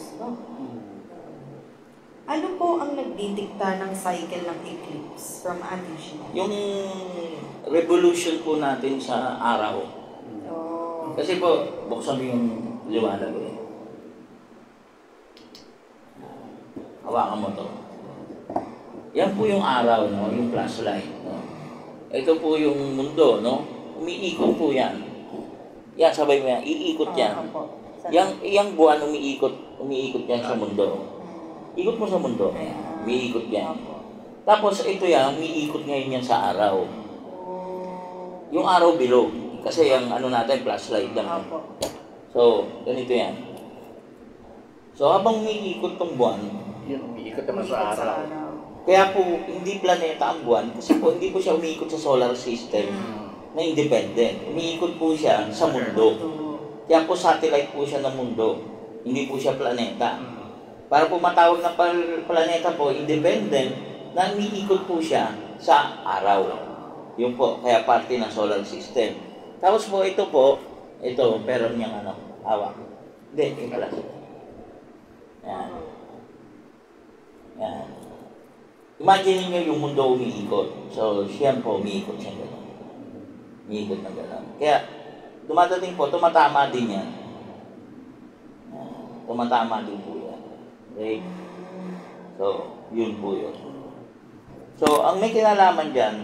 Ano po ang nagdidikta ng cycle ng eclipse from Ate Chinay? Yung revolution po natin sa araw. Kasi po, buksan mo yung liwanag eh. Hawakan mo to. Yan po yung araw, no? Yung flashlight. No? Ito po yung mundo, no? Umiikot po yan. Yan, sabay mo yan. Iikot yan. Yang buwan umiikot yan sa mundo. Ikot mo sa mundo. Umiikot yan. Tapos ito yan, umiikot ngayon yan sa araw. Yung araw bilog. Kasi yung natin, flashlight lang. So, ganito yan. So, habang umiikot tong buwan, Yun, umiikot naman sa araw. kaya po, hindi planeta ang buwan. Kasi po, hindi po siya umiikot sa solar system na independent. Umiikot po siya sa mundo. Kaya po, satellite po siya ng mundo. Hindi po siya planeta. Para po matawag na planeta po, independent, na umiikot po siya sa araw. Yun po, kaya parte ng solar system. Tapos po, ito, pero niyang hawak. Hindi, yung pala. Yan. Yan. Imagine niyo yung mundo umiikot. So, siya po umiikot siya gano'n. Umiikot na gano'n. Kaya, dumadating po, tumatama din yan. Tumatama din po yan. Okay? So, yun po yun. So, ang may kinalaman dyan,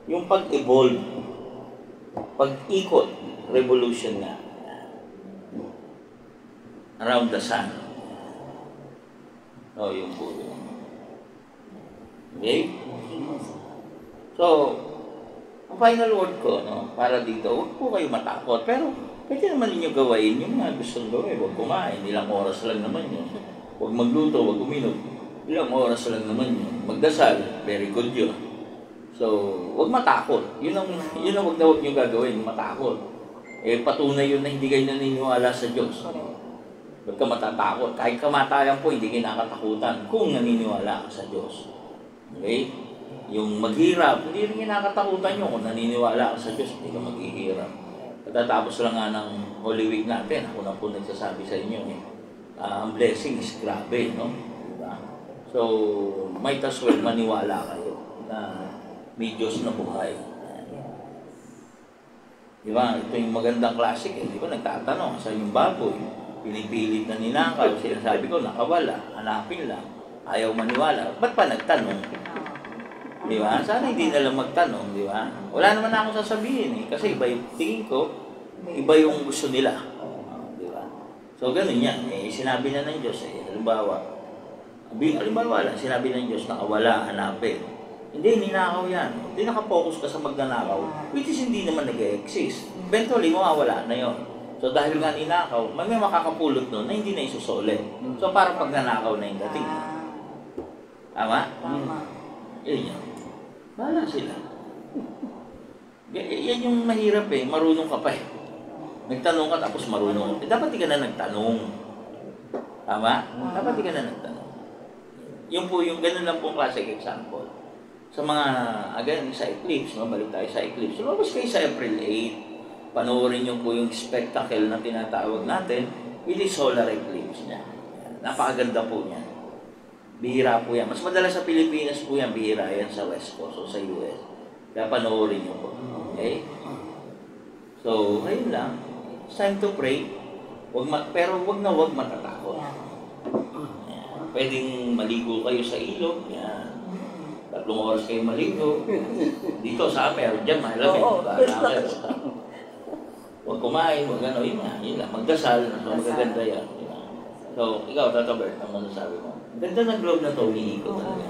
yung pag-evolve, pag-ikot, revolution na around the sun. So, yun po yun. Okay? So, ang final word ko, para dito, huwag po kayo matakot. Pero, pwede naman ninyo gawain yung mga gustong gawin. Huwag kumain, ilang oras lang naman yun. Huwag magluto, huwag uminom. Ilang oras lang naman yun. Magdasal, very good yun. So, huwag matakot. Yun ang huwag na huwag nyo gagawin, matakot. Patunay yun na hindi kayo naniniwala sa Diyos. Huwag ka matatakot. Kahit kamatayan po, hindi kinakatakutan kung naniniwala ka sa Diyos. Okay? Yung maghirap, hindi rin kinakatakutan nyo kung naniniwala ka sa Diyos, hindi ka maghihirap. Katatapos lang nga ng Holy Week natin, ako na po nagsasabi sa inyo, ang blessing is grabe, no? Diba? So, might as well maniwala kayo na may Diyos na buhay. Diba? Ito yung magandang classic eh. Diba? Nagtatanong sa yung baboy. Pinipilit na ninakaw. Sinasabi ko, nakawala. Hanapin lang. Ayaw maniwala. Ba't pa nagtanong? Diba? Sana hindi na lang magtanong. Diba? Wala naman na akong sasabihin eh. Kasi iba yung tingin ko, iba yung gusto nila. Diba? So, ganun yan. Sinabi na ng Diyos eh. Halimbawa lang, sinabi ng Diyos na wala, hanapin. Hindi, ninakaw yan. Hindi nakapokus ka sa magnanakaw, which is hindi naman nag-exist. Eventually, mawawala na yon. So, dahil nga ninakaw, may makakapulot nun na hindi na isusulit. So, parang pagnanakaw na yung dating. Tama? Yun yan. Bahala sila. Yan yung mahirap eh. Marunong ka pa eh. Nagtanong ka tapos marunong. Dapat di ka na nagtanong. Tama? Dapat di ka na nagtanong. Yung po, yung ganun lang pong classic example. Sa mga, again, sa eclipse, balik tayo sa eclipse. Lumabas kayo sa April 8. Panoorin nyo po yung spectacle na tinatawag natin It is solar eclipse niya. Napakaganda po niya. Bihira po yan. Mas madalas sa Pilipinas po yan, bihira yan sa West Coast o sa US. Kaya panoorin niyo po. Okay? So, ayun lang. It's time to pray. Pero wag matatakot. Yan. Pwedeng maligo kayo sa ilog. Yan. 3 oras kayo maligo. Dito sa amin, dyan malamig. Huwag kumain, huwag ano, yun nga. Yun lang. Magdasal. Magaganda yan. So, ikaw, Tata Bert, ang masasabi mo? Ganda ng globe na ito, umiikot talaga.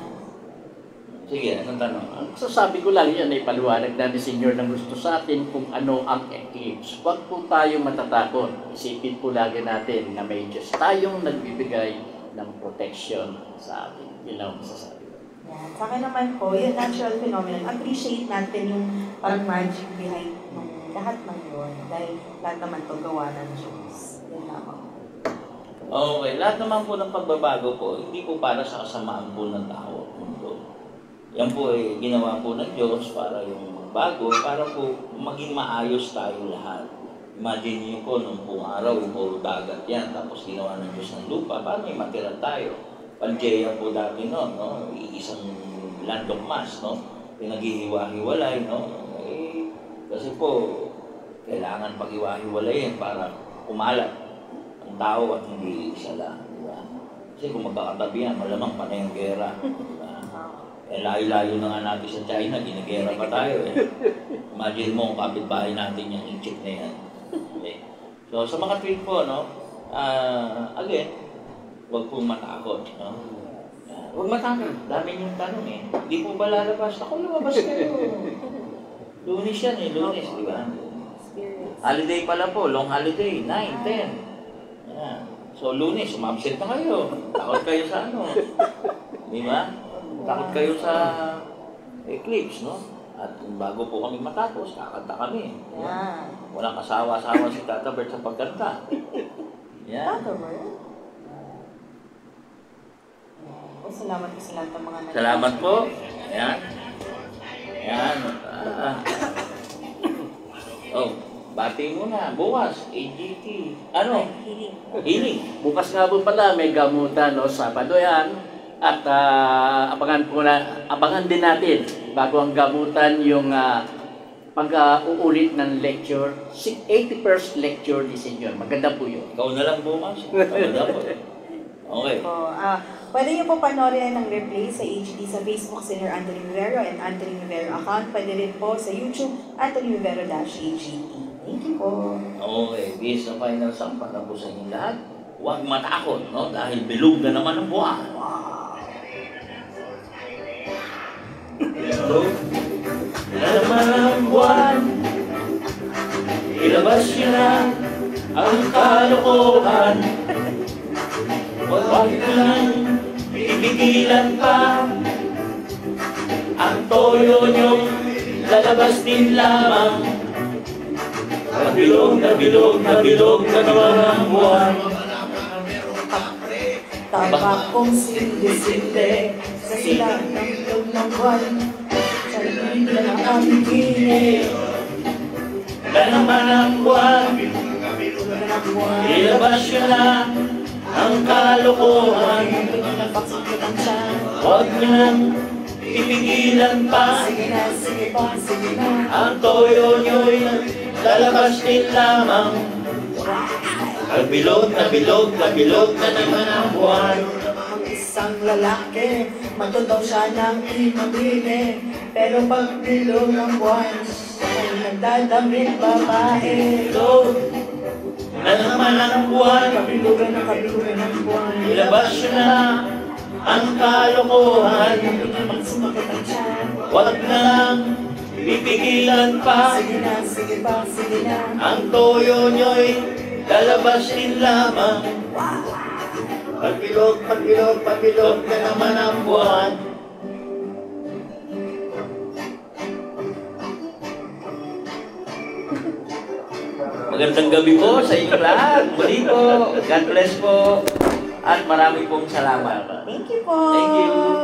Sige, anong tanong? Ang sasabi ko lang yan ay paliwanag na ni Senyor ng gusto sa atin kung ano ang eclipse. Huwag po tayong matatakot. Isipin po lagi natin na may Diyos tayong nagbibigay ng protection sa atin. Yun lang ang masasabi ko. Yan. Sa akin naman po, yung natural phenomenon, appreciate natin yung parang magic behind ng lahat ng yun. Dahil lahat naman ito gawa ng Diyos. Yan lamang. Okay, lahat naman po ng pagbabago po, hindi po para sa kasamaan po ng tao at mundo. Yan po ay ginawa po ng Diyos para yung magbago, para po maging maayos tayo lahat. Imagine niyo po, nung pong araw, yung puro dagat yan, tapos ginawa ng Diyos ng lupa, para may matira tayo. Pangeya po dati noon, no? Isang land of mass, no? Pinaghihiwa-hiwalay, no? Kasi po, kailangan pag-hiwa-hiwalayin para kumalat ang tao at hindi isa lang, di ba? Kasi kung magkakatabi yan, malamang panay ang gera, di ba? Layo-layo na nga natin sa China, ginagera pa tayo eh. Imagine mo kung kapitbahay natin yung Egypt na yan. Okay. So sa mga tweet po, no, again, huwag pong matakot, no? Huwag matakot, dami yung tanong eh. Hindi po ba lalabas? Ako lumabas kayo. Lunes yan eh, Lunes, di ba? Holiday pala po, long holiday, 9, 10. Yeah. So, Lunes, umabsent na kayo. Takot kayo sa ano. Di ba? Takot kayo sa eclipse, no? At bago po kami matapos, kakanta kami. Yeah. Walang kasawa-sawa si Tata Bert sa pagkanta. Yeah. Tata Bert? Salamat po sa lahat ng mga Salamat po. Ayan. Ayan. Oh. Bati muna, bukas, AGT. Ano? Healing. Bukas nga po pala may gamutan, no? Sabado yan. At abangan din natin bago ang gamutan yung pag-uulit ng lecture. 81st lecture ni Senyor. Maganda po yun. Ikaw na lang bukas. Maganda po. Okay. So, pwede niyo po panoorin ng replay sa HD sa Facebook, Senyor Anthony Vivero and Anthony Vivero account. Pwede rin po sa YouTube, Anthony Vivero-AGT. Thank you po. Okay, this is the final song para po sa inyong lahat. Huwag matakot, no? Dahil bilog na naman ang buwan. Bilog na naman ang buwan. Ilabas niyo na ang kalokohan. Huwag ko lang ipigilan pa. Ang toyo niyong lalabas din lamang. Bilog na naman ang buwan. Tama kong sindi-sindi sa silang ng bilog ng buwan. Sa likod ng aming ginig. Na naman ang buwan. Ilabas yun na ang kalokohan. Huwag niyo nang ipigilan pa. Sige na. Ang toyo nyo'y lalabas din lamang. Bilog na naman ang buwan. Mag-isang lalaki, matudaw siya ng imabili. Pero pag bilog ng buwan, ay nagdadamit babae. Bilog na naman ang buwan. Kabilugan ng buwan. Ilabas yun na ang kalokohan. Pag sumakit ang tiyan, Huwag nang pipigilan pa. sige na. Ang toyo nyo'y lalabas din lamang. Pagbilog na naman ang buwan. Magandang gabi po sa inyo lahat. Muli po, God bless po. At marami pong salamat. Thank you po. Thank you.